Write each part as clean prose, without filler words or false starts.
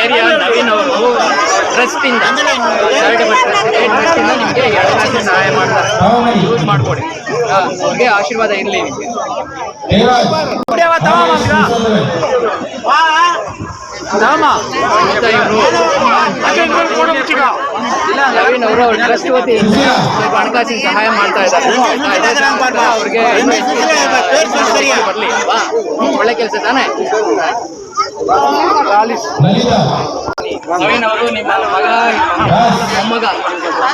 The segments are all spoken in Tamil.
ಏರಿಯಾ ನವೀನ್ ಅವರು ಟ್ರಸ್ಟ್ ಇಂದ ಚಾರಿಟಬಲ್ ಟ್ರಸ್ಟ್ ಇಂದ ನಿಮಗೆ 2 ಲಕ್ಷ ಸಹಾಯ ಮಾಡ್ತಾರೆ. ಯೂಸ್ ಮಾಡ್ಕೊಡಿ, ಅವ್ರಿಗೆ ಆಶೀರ್ವಾದ ಇರಲಿ ನಿಮಗೆ. ನವೀನ್ ಅವರು ಟ್ರಸ್ಟ್ ವತಿಯಿಂದ ಸ್ವಲ್ಪ ಹಣಕಾಸಿನ ಸಹಾಯ ಮಾಡ್ತಾ ಇದ್ದಾರೆ. ಅವ್ರಿಗೆ ಬರ್ಲಿ ಅಲ್ವಾ, ಒಳ್ಳೆ ಕೆಲಸ ತಾನೇ. ನವೀನ್ ಅವರು ನಿಮ್ಮ ಮಗ ಮೊಮ್ಮಗ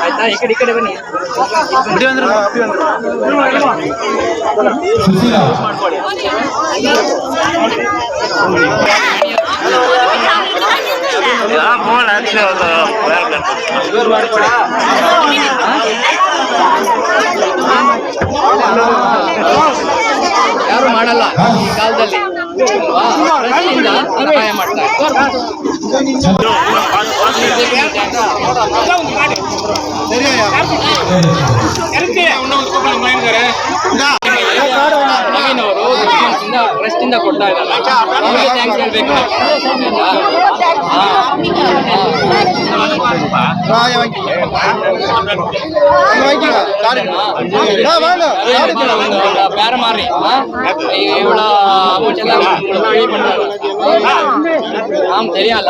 ಆಯ್ತಾ, ಈ ಕಡೆ ಬನ್ನಿ. ಮಾಡ್ಕೊಳ್ಳಿ. ಯಾರು ಮಾಡಲ್ಲ ಈ ಕಾಲದಲ್ಲಿ, ಸಹಾಯ ಮಾಡ್ತಾರೆ. ನವೀನ್ ಅವರು ಟ್ರಸ್ಟ್ ಇಂದ ಕೊಡ್ತಾ ಇದ್ದಾರೆ, ಅವ್ರಿಗೆ ಥ್ಯಾಂಕ್ಸ್ ಹೇಳ್ಬೇಕು. பேர மாறி இவ்வளோ அமௌண்ட் எல்லாம் ஆம் தெரியால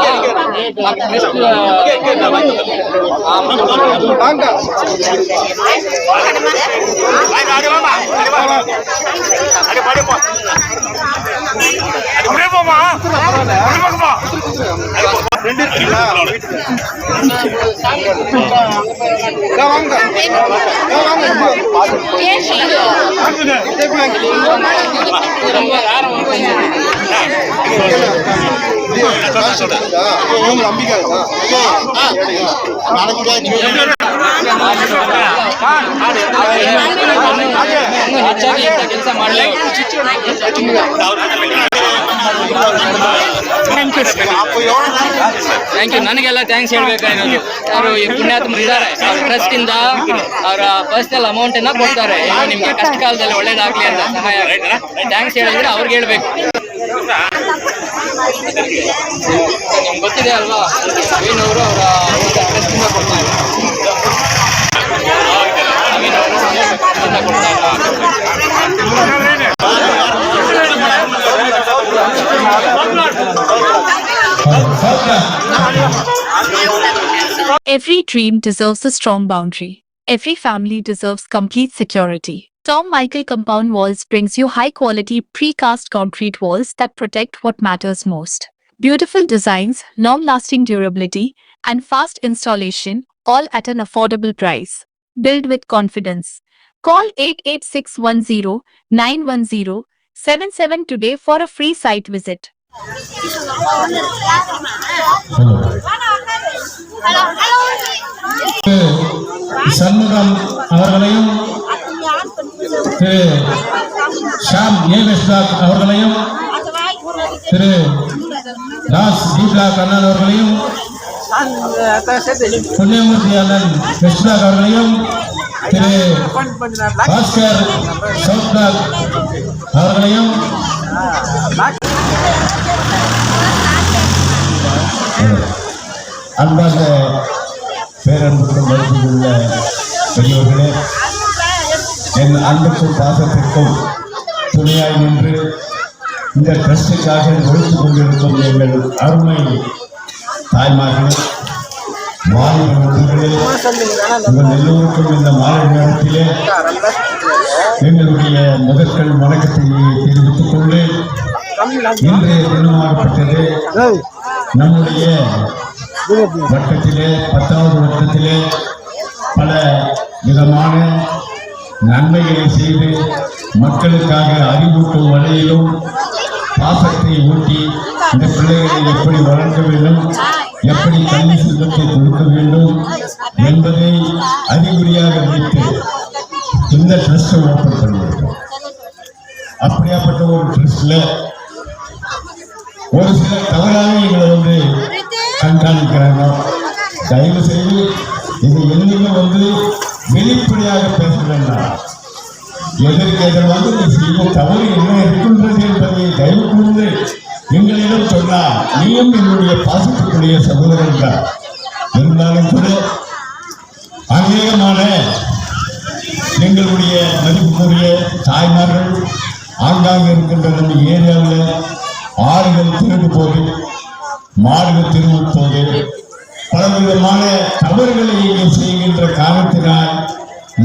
ಹೆಚ್ಚಾಗಿ ಇಂಥ ಕೆಲಸ ಮಾಡಲಿ. Thank you. ನನಗೆಲ್ಲ ಥ್ಯಾಂಕ್ಸ್ ಹೇಳ್ಬೇಕಾಗಿರೋದು. ಅವರು ಈ ಪುಣ್ಯಾತ್ಮರು ಇದ್ದಾರೆ, ಅವ್ರ ಟ್ರಸ್ಟ್ ಇಂದ ಅವರ ಪರ್ಸನಲ್ ಅಮೌಂಟ್ ಅನ್ನ ಕೊಡ್ತಾರೆ, ನಿಮ್ಗೆ ಕಷ್ಟ ಕಾಲದಲ್ಲಿ ಒಳ್ಳೇದಾಗ್ಲಿ ಅಂತ ಸಹಾಯ. ಥ್ಯಾಂಕ್ಸ್ ಹೇಳಿದ್ರೆ ಅವ್ರಿಗೆ ಹೇಳ್ಬೇಕು. ನಿಮ್ಗೆ ಗೊತ್ತಿದೆ ಅಲ್ವಾ, ನವೀನ್ ಅವರು ಅವರ ಟ್ರಸ್ಟ್ ಇಂದ ಕೊಡ್ತಾರೆ. ನವೀನ್ ಅವರು ಟ್ರಸ್ಟ್ ಇಂದ ಕೊಡ್ತಾರೆ. Every dream deserves a strong boundary. Every family deserves complete security. Tom Michael Compound Walls brings you high-quality precast concrete walls that protect what matters most. Beautiful designs, long-lasting durability, and fast installation, all at an affordable price. Build with confidence. Call 88610-910-77 today for a free site visit. Shanmugam அவர்களையும் திரு ஷாம் ஏவிஸ்லாக் அவர்களையும் திரு தாஸ் தீப்லாக் அண்ணன் அவர்களையும் புண்ணியமூர்த்தி அண்ணன் விஸ்வநாத் அவர்களையும் திரு பாஸ்கர் சௌத்நாத் அவர்களையும் அன்பார்ந்த பேரன்புக்கும் மதிப்புள்ள பெரியவர்களே, என் அன்புக்கும் பாசத்திற்கும் துணையாய் நின்று இந்த ட்ரஸ்டுக்காக ஒழித்துக் கொண்டிருக்கும் எங்கள் அருமை தாய்மார்களே, மாநில நண்பர்களே, உங்கள் எல்லோருக்கும் இந்த மாலை நேரத்திலே எங்களுடைய முதற்கண் வணக்கத்தை தெரிவித்துக் கொண்டு, இன்றைய தினமாகப்பட்டது நம்முடைய வட்டத்திலே 10வது வட்டத்திலே பல விதமான நன்மைகளை செய்து மக்களுக்காக அறிவூட்டும் வழியிலும் பாசத்தை ஊட்டி இந்த பிள்ளைகளை எப்படி வளர்க்க வேண்டும், எப்படி கல்வி செல்வத்தை கொடுக்க வேண்டும் என்பதை அறிகுறியாக வைத்து இந்த ட்ரஸ்ட் ஓப்பன் பண்ணியிருக்கோம். அப்படியாப்பட்ட ஒரு ட்ரஸ்ட்ல ஒரு சிலர் தவறாக எங்களை கண்காணிக்கிறாங்க. தயவு செய்து இதை என்னைக்கு வெளிப்படையாக பேச வேண்டாம். எதற்கு எதிராக இந்த செய்த தவறு என்ன இருக்கின்றது என்பதை தயவு கூர்ந்து எங்களிடம் சொன்னார், நீயும் என்னுடைய பாசத்துக்குரிய சகோதரன் தான். இருந்தாலும் கூட அநேகமான எங்களுடைய மதிப்புக்குரிய தாய்மார்கள் ஆங்காங்கே இருக்கின்ற நம்ம ஏரியாவில் ஆறுகள் திருடு போது, மாடுகள் திருடு போது, பலவிதமான தவறுகளை இங்கே செய்கின்ற காரணத்தினால்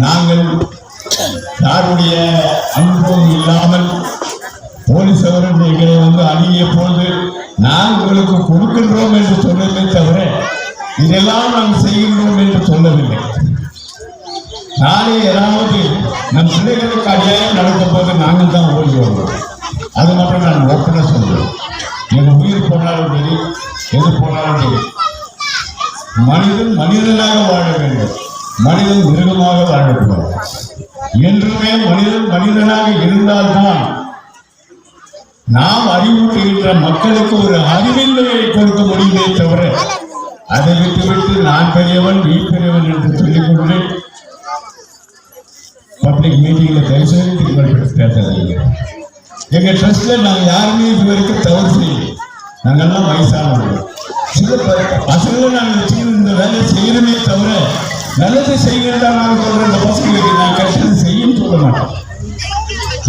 நாங்கள் யாருடைய அனுபவம் இல்லாமல் போலீஸ் அவர்கள் எங்களை அணுகிய போது நான் உங்களுக்கு கொடுக்கின்றோம் என்று சொன்னதை தவிர இதெல்லாம் நாம் செய்கின்றோம் என்று சொல்லவில்லை. நாளை ஏதாவது நம் பிள்ளைகளுக்கு அநியாயம் நடக்கும் போது நாங்கள் தான் ஓடி வருவோம். அது மட்டும் நான் ஓப்பனா சொல்றேன். எங்க உயிர் போனாலும் சரி, எது போனாலும் சரி, மனிதன் மனிதனாக வாழ வேண்டும், மனிதன் மிருகமாக வாழக்கூடாது. என்றுமே மனிதன் மனிதனாக இருந்தால்தான் நாம் அறிவூட்டுகின்ற மக்களுக்கு ஒரு அறிவின்மையை கொடுக்க முடியுமே தவிர அதை விட்டுவிட்டு நான் பெரியவன் நீ பெரியவன் என்று சொல்லிக்கொண்டு பப்ளிக் மீட்டிங்ல தயவுசெய்து பேசாதீங்க. எங்க ட்ரஸ்ட்ல நாங்க யாருமே இது வரைக்கும் தவறு செய்யல. நாங்கெல்லாம் வயசானவர்கள். சில பசங்களை நாங்கள் வச்சு இந்த வேலையை செய்யணுமே தவிர நல்லது செய்கிறதா நாங்கள் சொல்ற இந்த பசங்களுக்கு நான் கஷ்டம் செய்யும் சொல்ல மாட்டோம்.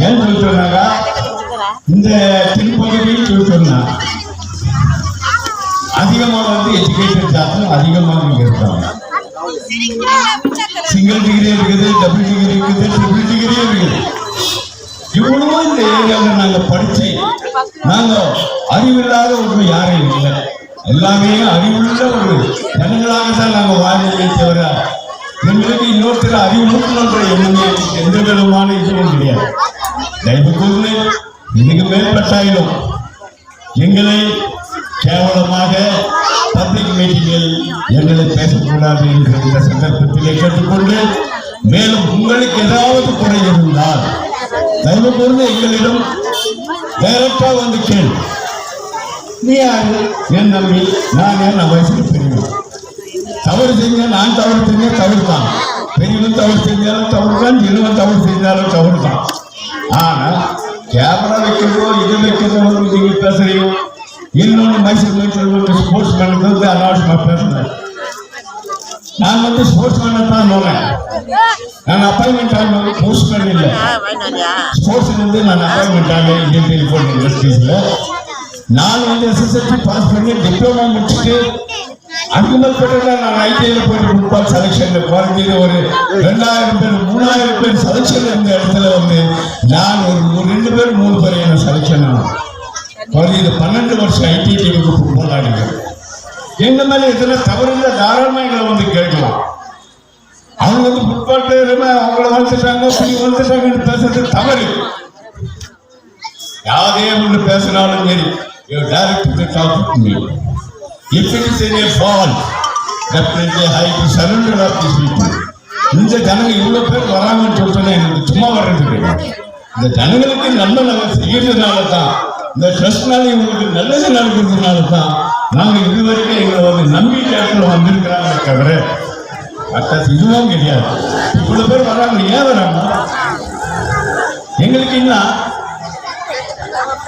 ஏன் சொல்லிட்டோம்னாக்கா இந்த தென்பகுதியில் சொல்லிட்டோம்னா அதிகமாக எஜுகேட்டட் ஜாத்தம் அதிகமாக இருக்காங்க. சிங்கிள் டிகிரி இருக்குது, டபுள் டிகிரி இருக்குது, ட்ரிபிள் டிகிரி இருக்குது. இவ்வளவோ இந்த ஏரியாவில் நாங்க படிச்சு நாங்க அறிவில்லாத ஒரு யாரும் இல்லை. எல்லாமே அறிவுள்ள ஒரு ஜனங்களாக தான் நாங்க வாழ்ந்தே தவிர எங்களுக்கு இன்னொருத்தர் அறிவுறுத்தணுன்ற எண்ணமே எந்த விதமான இதுவும் கிடையாது. தயவு கூர்ந்து இதுக்கு மேற்பட்டாயிலும் எங்களை கேவலமாக பப்ளிக் மீட்டிங்கில் எங்களை பேசக்கூடாது என்று இந்த சந்தர்ப்பத்திலே கேட்டுக்கொண்டு, மேலும் உங்களுக்கு ஏதாவது குறை இருந்தால் தயவு கூர்ந்து எங்களிடம் டைரக்டா வந்து கேள்வி. நீ யாரு? என் நம்பி நான் என் வயசுக்கு பெரியவன். தவறு செஞ்ச நான் தவறு செஞ்ச தவறு தான். பெரியவன் தவறு செஞ்சாலும் தவறு தான், சிறுவன் தவறு செஞ்சாலும் தவறு தான். ஆனா கேமரா வைக்கிறதோ இது வைக்கிறதோ நீங்க பேசுறீங்க. இன்னொன்று மைசூர் ஸ்போர்ட்ஸ் மேனுக்கு அனாவசியமா பேசுறேன். நான் ஸ்போர்ட்ஸ் மேனை தான் நோறேன். நான் அப்பாயின்மெண்ட் ஆக போஸ்ட் மேன் இல்லை. ஸ்போர்ட்ஸ் நான் அப்பாயின்மெண்ட் ஆக இந்தியன் டெலிஃபோன் இண்டஸ்ட்ரீஸ்ல நான் எஸ்எஸ்எல்சி பாஸ் பண்ணி டிப்ளமா முடிச்சுட்டு அதுக்கு மேற்பட்ட நான் ஐடிஐல போயிட்டு ஃபுட்பால் செலக்ஷன்ல குறைஞ்சது ஒரு 2000 பேர் 3000 பேர் செலக்ஷன் இருந்த இடத்துல நான் ஒரு 2 பேர் 3 பேர் என்ன செலக்ஷன் ஆகும். குறைஞ்சது 12 வருஷம் ஐடி டீமுக்கு ஃபுட்பால் ஆடுங்க. எங்க மேல எத்தனை தவறு இல்லை தாராளமா எங்களை கேட்கலாம். அவங்க ஃபுட்பால் பிளேயருமே அவங்கள வந்துட்டாங்க வந்துட்டாங்கன்னு பேசுறது தவறு. யாரே ஒன்று பேசினாலும் சரி, you directly talk to me. If it is a fall, definitely I have to surrender of these people. இந்த ஜனங்க இவ்வளவு பேர் வராங்கன்னு சொல்லிட்டு எனக்கு சும்மா வர்றது கிடையாது. இந்த ஜனங்களுக்கு நல்ல நாங்கள் செய்யறதுனால தான், இந்த ட்ரஸ்ட்னால இவங்களுக்கு நல்லது நடக்கிறதுனால தான் நாங்க இதுவரைக்கும் எங்களை நம்பிக்கை வந்திருக்கிறாங்க தவிர மற்ற இதுவும் கிடையாது. இவ்வளவு பேர் வராங்க. ஏன் வராங்க? எங்களுக்கு என்ன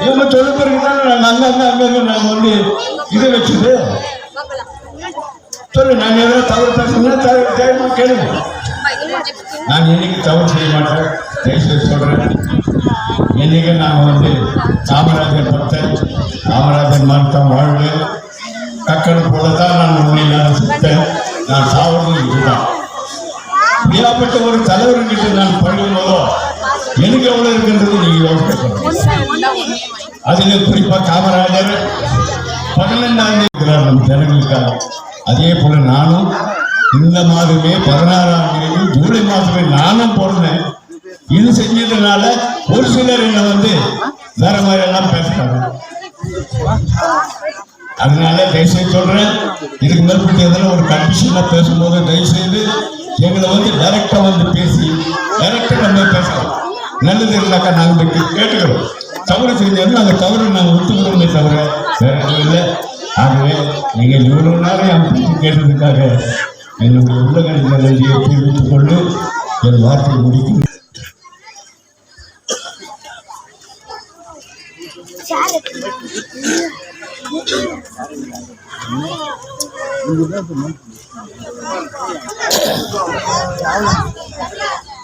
இவங்க சொல்ல பிறகுதான் நாங்க இதை வச்சுது சொல்லு. நான் எவ்வளவு தவறு பேசுறேன் கேளுங்க. நான் என்னைக்கு தவறு செய்ய மாட்டேன். தயவுசெய்து சொல்றேன். என்னைக்கு நான் காமராஜர் பக்தன், காமராஜர் மருத்துவம் வாழ்வேன். கக்கடு போலதான் நான் உண்மையிலான சித்தேன். நான் சாவது இதுதான். இப்படியாப்பட்ட ஒரு தலைவர்கிட்ட நான் பழகும் போதோ எனக்கு எவ்வளவு இருக்கின்றது நீங்க யோசிக்க. அதுல குறிப்பா காமராஜர் 15ஆம் தேதி நம் ஜனங்களுக்காக. அதே போல நானும் இந்த மாதமே 16ஆம் தேதி ஜூலை மாதமே நானும் பிறந்தேன். இது செஞ்சதுனால ஒரு சிலர் என்ன வேற மாதிரி எல்லாம் பேசுறாங்க. அதனால தயவுசெய்து சொல்றேன், இதுக்கு மேற்பட்டு எதில் ஒரு கண்டிஷனா பேசும்போது தயவுசெய்து எங்களை டைரக்டா பேசி டைரக்டா நம்ம பேசலாம். நல்லது இருந்தாக்கா நாங்கள் கேட்டுக்கிறோம். தவறு செஞ்சாலும் அந்த தவறு நாங்கள் விட்டுக்கிறோமே தவிர வேற எதுவும் இல்லை. ஆகவே நீங்கள் இவ்வளவு நேரம் அமைப்பு கேட்டதுக்காக என்னுடைய உள்ளங்களின் நன்றியை தெரிவித்துக் கொண்டு என் வார்த்தை முடிக்கும்.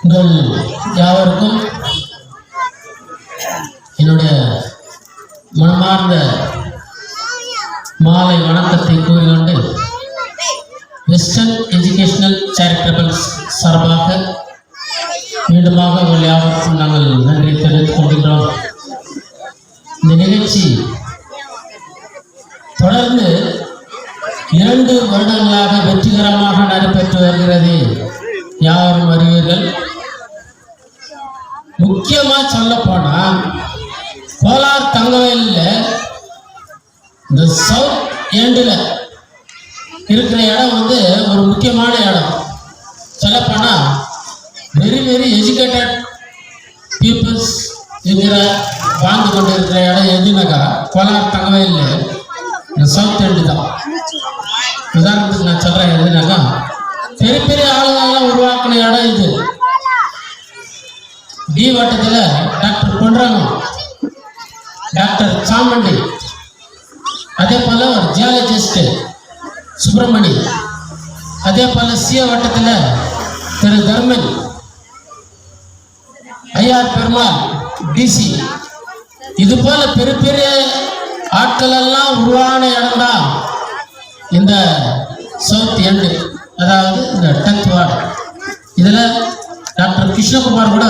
உங்கள் யாவருக்கும் என்னுடைய மனமார்ந்த மாலை வணக்கத்தை கூறிக்கொண்டு வெஸ்டர்ன் எஜுகேஷனல் சேரிட்டபிள் சார்பாக மீண்டுமாக உங்கள் யாவருக்கும் நாங்கள் நன்றி தெரிவித்துக் கொள்கிறோம். இந்த நிகழ்ச்சி தொடர்ந்து 2 வருடங்களாக வெற்றிகரமாக நடைபெற்று வருகிறது. யாரும் அறிவீர்கள். முக்கியமா சொல்ல போனா கோலார் தங்கவயல்ல இந்த சவுத் எண்டில் இருக்கிற இடம் வந்து ஒரு முக்கியமான இடம். சொல்ல போனா வெரி வெரி எஜுகேட்டட் பீப்புள்ஸ் இருக்கிற வாழ்ந்து கொண்டு இருக்கிற இடம் எதுனாக்கா கோலார் தங்கவயல்ல இந்த சவுத் எண்டு தான். உதாரணத்துக்கு நான் சொல்றேன், எதுனாக்கா பெரிய பெரிய ஆளுங்கெல்லாம் உருவாக்கின இடம் இது. டி வட்டத்துல டாக்டர் பொன்ராமன், டாக்டர் சாமண்டி, அதே போல ஒரு ஜியாலஜிஸ்ட் சுப்பிரமணி, அதே போல சிய வட்டத்துல திரு தர்மன், ஐஆர் பெருமாள் டிசி, இது போல பெரிய பெரிய ஆட்கள் எல்லாம் உருவான இடம் தான் இந்த சவுத் எண்டு, அதாவது இந்த 10th வார்டு. இதுல டாக்டர் கிருஷ்ணகுமார் கூட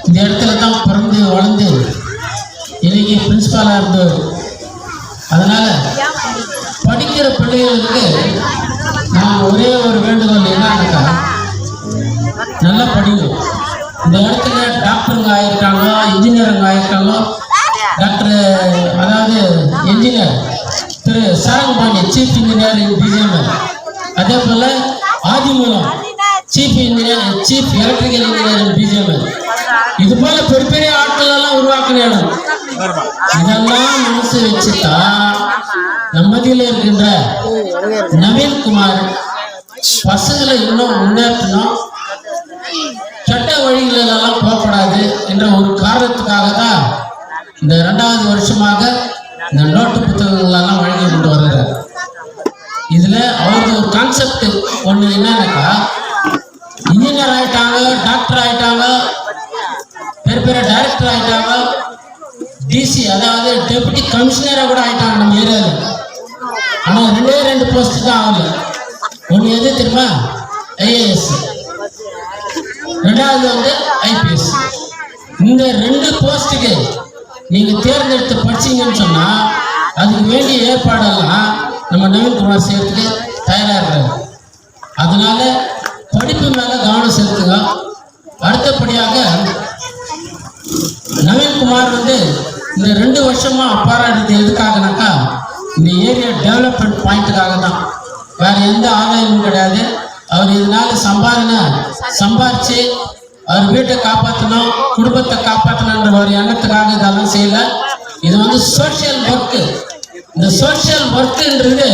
இந்த இடத்துல தான் பிறந்து வளர்ந்து இன்னைக்கு பிரின்சிபாலா இருந்தவர். அதனால படிக்கிற பிள்ளைகளுக்கு நான் ஒரே ஒரு வேண்டுகோள் என்னன்னாக்கா, நல்லா படிக்கும். இந்த இடத்துல டாக்டருங்க ஆயிருக்காங்க, இன்ஜினியருங்க ஆயிருக்காங்க. டாக்டர் அதாவது engineer Thiru Sarangapandi chief engineer in BGML, அதே போல Adhimoolam chief engineer, chief electrical engineer in BGML. இது போல பெரிய பெரிய ஆட்கள் எல்லாம் உருவாக்கணும். இதெல்லாம் மனசு வச்சுட்டா நம்மதியில் இருக்கின்ற நவீன்குமார் பசங்களை இன்னும் முன்னேற்றணும், சட்ட வழிகளெல்லாம் போகக்கூடாது என்ற ஒரு காரணத்துக்காக தான் இந்த 2வது வருஷமாக இந்த நோட்டு புத்தகங்களெல்லாம் வழங்கி கொண்டு வருகிறார். இதுல அவரது ஒரு கான்செப்ட் ஒண்ணு என்னன்னாக்கா, இன்ஜினியர் ஆயிட்டாங்க, டாக்டர் ஆயிட்டாங்க, பெரிய பெரிய டைரக்டர் ஆயிட்டாங்க, டிசி அதாவது டெபுட்டி கமிஷனரா கூட ஆயிட்டாங்க நம்ம ஏரியாவில். ஆனா 2 போஸ்ட் தான் ஆகல. ஒண்ணு எது தெரியுமா? ஐஏஎஸ், 2வது வந்து ஐபிஎஸ். இந்த 2 போஸ்டுக்கு நீங்க தேர்ந்தெடுத்து படிச்சீங்கன்னு சொன்னா அதுக்கு வேண்டிய ஏற்பாடெல்லாம் நம்ம நவீன்குமார் செய்யறதுக்கு தயாரா இருக்கிறாரு. அதனால படிப்பு மேல கவனம் செலுத்துங்க. அடுத்தபடியாக நவீன்குமார் வந்து இந்த 2 வருஷமா போராடுறது எதுக்காகனாக்கா, இந்த ஏரியா டெவலப்மெண்ட் பாயிண்ட்டுக்காக தான், வேற எந்த ஆதாயமும் கிடையாது. அவர் இதனால சம்பாரிச்சு அவர் வீட்டை காப்பாற்றணும், குடும்பத்தை காப்பாற்றணுன்ற ஒரு எண்ணத்துக்காக இதெல்லாம் செய்யல. இது வந்து சோசியல் ஒர்க்கு. இந்த சோசியல் ஒர்க்குன்றது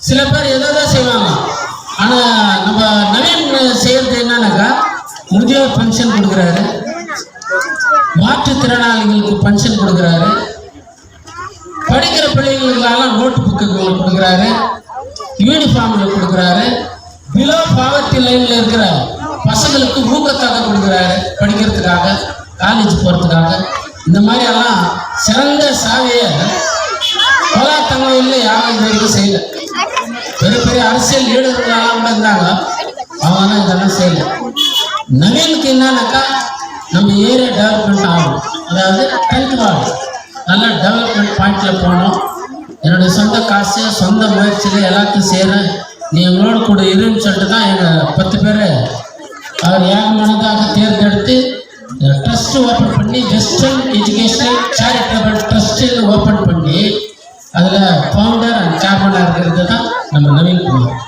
சில பேர் எதாவது செய்வாங்க. ஆனா நம்ம நவீன் செய்யறது என்னன்னாக்கா, முதியோர் பென்ஷன் கொடுக்குறாரு, மாற்றுத்திறனாளிகளுக்கு பென்ஷன் கொடுக்குறாரு, படிக்கிற பிள்ளைகளுக்கெல்லாம் நோட் புக்குகள் கொடுக்குறாரு, யூனிஃபார்ம்கள் கொடுக்குறாரு, பிலோ பாவர்ட்டி லைன்ல இருக்கிற பசங்களுக்கு ஊக்கத்தொகை கொடுக்குறாரு படிக்கிறதுக்காக, காலேஜ் போறதுக்காக. இந்த மாதிரி எல்லாம் சிறந்த சாவியை கோலார் தங்கவயல்ல யாரும் இது வரைக்கும் செய்யல. பெரிய பெரிய அரசியல் லீடர்களெல்லாம் கூட இருந்தாங்க, அவங்க இதெல்லாம் செய்யல. நவீனுக்கு என்னன்னாக்கா, நம்ம ஏரியா டெவலப்மெண்ட் ஆகும், அதாவது 10th வார்டு நல்ல டெவலப்மெண்ட் பாயிண்ட்ல போகணும். என்னுடைய சொந்த காசு சொந்த முயற்சியில் எல்லாத்தையும் செய்கிறேன், நீ எங்களோட கூட இருன்னு சொல்லிட்டு தான் எங்கள் 10 பேர் அவர் ஏகமானதாக தேர்ந்தெடுத்து ட்ரஸ்ட் ஓப்பன் பண்ணி western educational charitable trust open பண்ணி அதில் ஃபவுண்டர் அண்ட் சேர்மனாக இருக்கிறது தான் நம்ம நவீன்குமார்.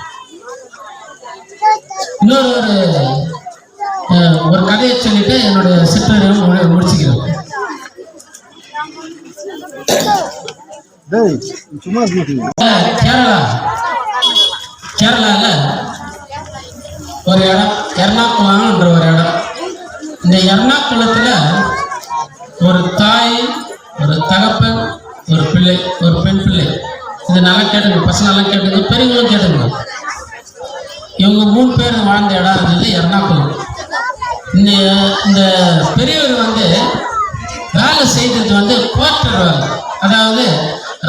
இன்னொரு ஒரு கதையை சொல்லிட்டு என்னுடைய சிற்றறிவை முடிச்சுக்கிறேன். கேரளால ஒரு இடம் எர்ணாகுளம்ன்ற ஒரு இடம். இந்த எர்ணாகுளத்துல ஒரு தாய் ஒரு இது நல்லா கேட்டுங்க, பசங்கெல்லாம் கேட்டுங்க, பெரியவங்களும் கேட்டுங்க. இவங்க 3 பேர் வாழ்ந்த இடம் இருந்தது எர்ணாகுளம். இந்த பெரியவர் வந்து வேலை செய்தது வந்து போர்ட்டர் வேலை. அதாவது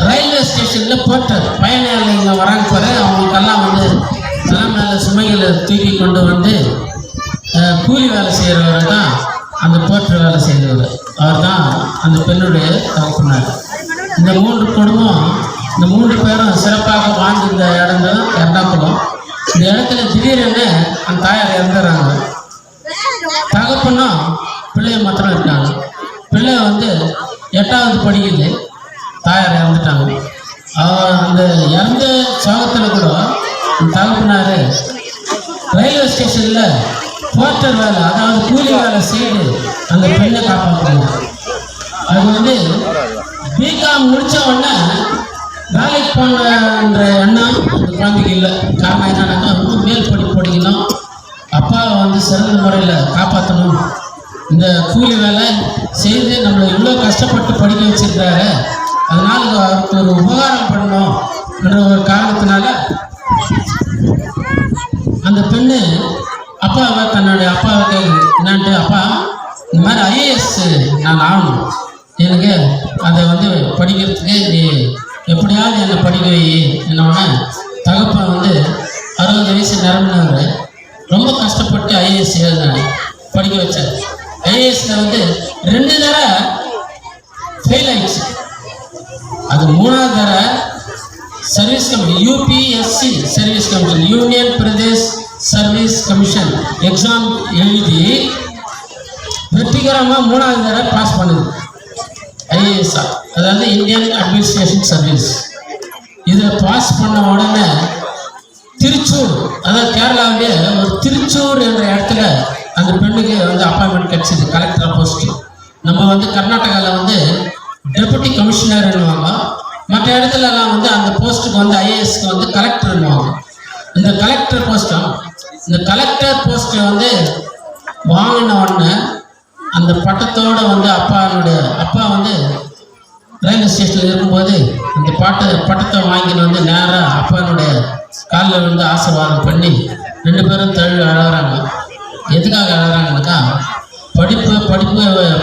ரயில்வே ஸ்டேஷனில் போர்ட்டர், பயணிகள் வராங்க பாரு, அவங்களுக்கெல்லாம் வந்து தலை மேலே சுமைகளை தூக்கி கொண்டு வந்து கூலி வேலை செய்கிறவர் தான் அந்த போர்ட்டர் வேலை செய்தவர். அவர் தான் அந்த பெண்ணுடைய தகப்பனார். இந்த 3 குடும்பம், இந்த 3 பேரும் சிறப்பாக வாழ்ந்திருந்த இடம் தான் எர்ணாகுளம். இந்த இடத்துல திடீரென்னு அந்த தாயார் இறந்துடுறாங்க. தகப்பனும் பிள்ளைய மாத்திரம் இருக்காங்க. பிள்ளை வந்து 8வது படிக்குது, தாயார் இறந்துட்டாங்க. அந்த இறந்த சோகத்தில் கூட தகப்பனார் ரயில்வே ஸ்டேஷனில் போர்ட்டர் வேலை, அதாவது கூலி வேலை செய்து அந்த பெண்ணை காப்பாற்றுறாங்க. அது வந்து பிகாம் முடித்த உடனே வேலைக்கு போன்ற எண்ணம் அந்த குழந்தைக்கு இல்லை. காரணம் என்னன்னாக்கா ரொம்ப மேல் படிப்பு படிக்கணும், அப்பாவை வந்து சிறந்த முறையில் காப்பாற்றணும், இந்த கூலி வேலை செய்து நம்மளை இவ்வளோ கஷ்டப்பட்டு படிக்க வச்சிருக்காரு, அதனால அவருக்கு ஒரு உபகாரம் பண்ணணும் என்ற ஒரு காரணத்தினால அந்த பெண்ணு தன்னுடைய அப்பாவை கேள்வி என்னான்ட்டு, அப்பா இந்த மாதிரி ஐஏஎஸ் நான் ஆகணும், எனக்கு அதை வந்து படிக்கிறதுக்கு நீ எப்படியாவது என்னை படிக்க வை என்னோடனே தகப்பன் வந்து 60 வயசு நிரம்பினவர் ரொம்ப கஷ்டப்பட்டு ஐஏஎஸ் படிக்க வச்சார். ஐஏஎஸ்ல வந்து 2 தடவை ஃபெயில் ஆயிடுச்சு. அது 3வது தடவை service commission, UPSC service commission, union Pradesh service commission exam எழுதி வெற்றிகரமாக 3வது தடவை பாஸ் பண்ணுது ஐஏஎஸ், அதாவது இந்தியன் அட்மினிஸ்ட்ரேஷன் சர்வீஸ். இதில் பாஸ் பண்ண உடனே திருச்சூர், அதாவது கேரளாவிலே ஒரு திருச்சூர் என்ற இடத்துல அந்த பெண்ணுக்கு வந்து அப்பாயின்மெண்ட் கிடைச்சிது, கலெக்டர் போஸ்ட். நம்ம வந்து கர்நாடகாவில் வந்து டெபுட்டி கமிஷனர்னுவாங்க, மற்ற இடத்துலலாம் வந்து அந்த போஸ்ட்டுக்கு வந்து ஐஏஎஸ்க்கு வந்து கலெக்டர்னுவாங்க. இந்த கலெக்டர் போஸ்ட்டும், இந்த கலெக்டர் போஸ்ட்டை வந்து வாங்கின உடனே அந்த பட்டத்தோடு வந்து அப்பா வந்து ரயில்வே ஸ்டேஷனில் இருக்கும்போது அந்த பட்டத்தை வாங்கின்னு வந்து நேராக அப்பானுடைய காலில் வந்து ஆசீர்வாதம் பண்ணி 2 பேரும் தழுவி அழகிறாங்க. எதுக்காக அழகிறாங்கனாக்கா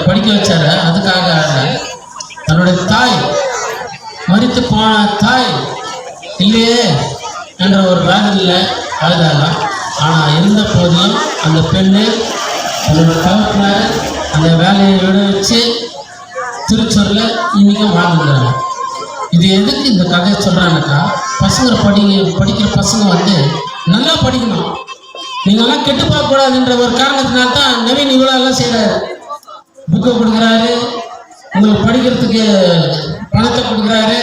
படிக்க வச்சாரு, அதுக்காக அழகாங்க. தன்னுடைய தாய், மரித்து போன தாய் இல்லையே என்ற ஒரு வேதனையில் அழுதாங்க. ஆனால் இருந்த போதிலும் அந்த பெண்ணு தன்னோட தகப்பனார் அந்த வேலையை விட வச்சு திருச்சூரில் இன்றைக்கும் வாழ்ந்துக்கிறாங்க. இது எதுக்கு இந்த கதையை சொல்கிறாங்கக்கா, பசங்க படிக்கிற பசங்க வந்து நல்லா படிக்கணும், நீங்கள்லாம் கெட்டு பார்க்கக்கூடாதுன்ற ஒரு காரணத்தினால்தான் நவீன் இவ்வளோ எல்லாம் செய்கிறாரு. புக்கை கொடுக்குறாரு, உங்களுக்கு படிக்கிறதுக்கு பணத்தை கொடுக்குறாரு,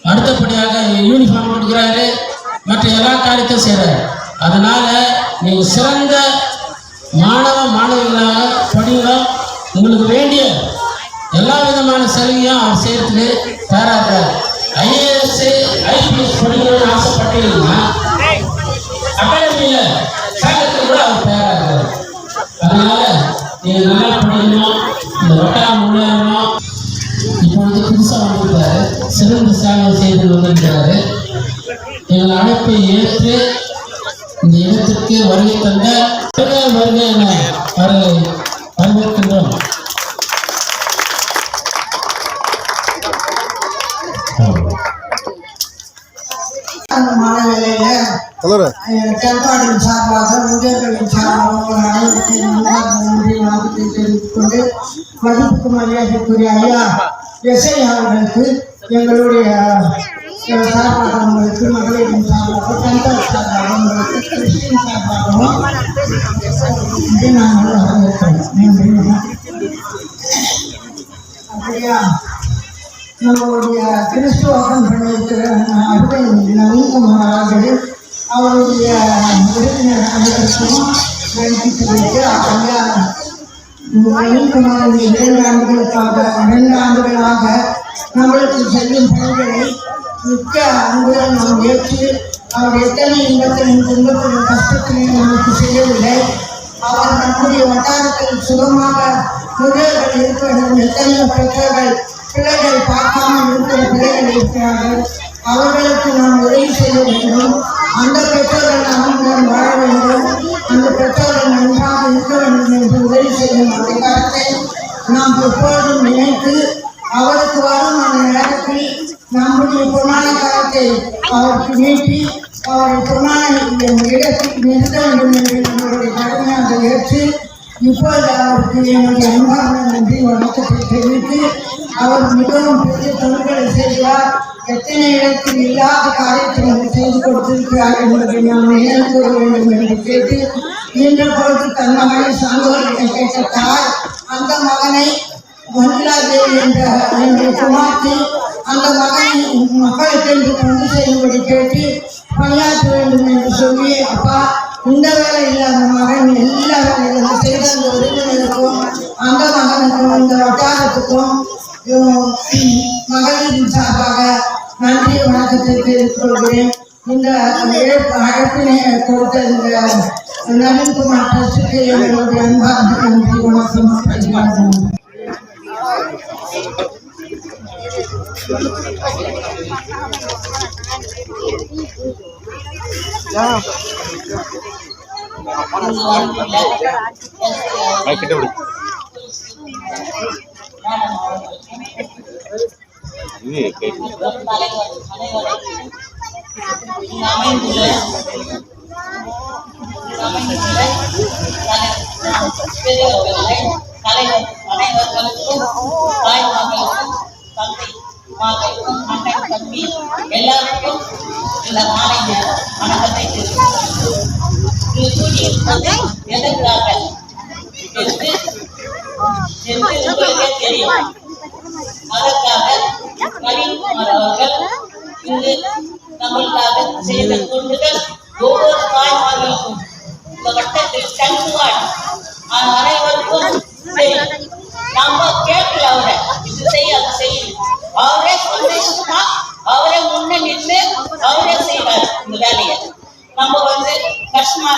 அடுத்தபடியாக யூனிஃபார்ம் கொடுக்குறாரு, மற்ற எல்லா காரியத்தையும் செய்கிறாரு. அதனால நீங்கள் சிறந்த மாணவிகளாக படிங்க. உங்களுக்கு வேண்டிய எல்லா விதமான சலுகையும் அவர் செய்யறதுக்கு தயாராக. ஐஏஎஸ் ஐபிஎஸ் படிக்கணும்னு ஆசைப்பட்டீங்கன்னா அகாடமியில் சேர்க்கறதுக்கு கூட அவர் தயாராக. அதனால நீங்கள் நல்லா படிக்கணும், இந்த வட்டாரம் முன்னேறணும். இப்போ வந்து புதுசாக வந்துருக்காரு, சிறந்த சேவை செய்து வந்திருக்கிறாரு. எங்கள் அழைப்பை ஏற்று இந்த இடத்திற்கு வருகை தந்த வருகை என அவர்களை வரவேற்கின்றோம். மாணவர்களில செயல்பாடுகளின் சார்பாக முதியோர்களின் சார்பாக நன்றி வணக்கத்தை தெரிவித்துக் கொண்டு மதிப்புக்கு மரியாதைக்குரிய ஐயா எஸ்ஐ அவர்களுக்கு எங்களுடைய சார்பாக உங்களுக்கு மகளிரின் சார்பாக பெண்கள் சார்பாக உங்களுக்கு கிறிஸ்டின் சார்பாகவும் நாங்கள் வரவேற்கிறோம். அப்படியா, நம்மளுடைய கிறிஸ்துவம் பண்ணியிருக்கிற நவீன்குமார் அவர்கள் அவருடைய விருந்தினர் அனைவருக்கும் வேண்டித்து வைத்து ஐயா நவீன்குமாரின் 2 ஆண்டுகளாக நம்மளுக்கு செய்யும் பணிகளை மிக்க அன்புடன் நாம் ஏற்று அவர் எத்தனை இன்பத்திலும் துன்பத்திலும் கஷ்டத்திலும் நமக்கு செய்யவில்லை. அவர் நம்முடைய வட்டாரத்தில் சுகமாக முதியோர்கள் இருக்க வேண்டும். எத்தனையோ பெற்றோர்கள் பிள்ளைகள் பார்க்காமல் இருக்கிற பிள்ளைகள் இருக்கிறார்கள். அவர்களுக்கு நாம் உதவி செய்ய வேண்டும். அந்த பெற்றோர்கள் அவர்களுடன் வாழ வேண்டும். அந்த பெற்றோர்கள் நன்றாக இருக்க வேண்டும் என்று உதவி செய்யும் அந்த கருத்தை நாம் எப்பொழுதும் நினைத்து அவருக்கு வரும் அந்த நேரத்தில் நம்முடைய பொன்னான காலத்தை அவருக்கு நீட்டி அவரை பொன்னான இடத்தில் நிறுத்த வேண்டும் என்று நம்மளுடைய கடமையாக ஏற்று இப்போது அவருக்கு என்னுடைய அன்பான நன்றி வணக்கத்தை தெரிவித்து அவர் மிகவும் பெரிய தொழில்களை செய்கிறார். எத்தனை இடத்தில் இல்லாத காரியத்தை அவர் செய்து கொடுத்திருக்கிறார் என்பதை நாம் நினைவு கூற வேண்டும் என்று கேட்டு இன்ற பொழுது தன் மகனை சான்றோர்களை கேட்ட தாய் அந்த மகனை மஞ்சுளாதேவி என்ற குமார்த்தி அந்த மகனை மக்களுக்கு என்று தொண்டு செய்யும்படி கேட்டு பணியாற்ற வேண்டும் என்று சொல்லி அப்பா இந்த வேலை இல்லாத மகன் எல்லா வேலைகளும் செய்த அந்த உறவினருக்கும் அந்த மகனுக்கும் இந்த வட்டாரத்துக்கும் மகளிரின் சார்பாக நன்றி வணக்கத்தை தெரிவித்துக் கொள்கிறேன். இந்த அழைப்பினை கொடுத்த இந்த நவீன்குமார் ட்ரஸ்டுக்கு எங்களுடைய அன்பார்ந்த நன்றி வணக்கம். அனைவர்களுக்கும் தாய்மார்களுக்கும் தந்தை மார்களுக்கும் அண்ணன் தம்பி எல்லாருக்கும் இந்த மாலை வணக்கத்தை எதற்காக என்று உங்களுக்கே தெரியும். அதற்காக நவீன்குமார் அவர்கள் இங்கு நம்மளுக்காக செய்த தொண்டுகள் ஒவ்வொரு தாய்மார்களுக்கும் இந்த வட்டத்தில் தங்குவாள் அனைவருக்கும் நம்ம கேட்கல அவரை இது செய்ய அது செய்யும். அவரே சந்தோஷமா அவரே முன்ன நின்று அவரே செய்வார் இந்த வேலையை. நம்ம கஷ்டமா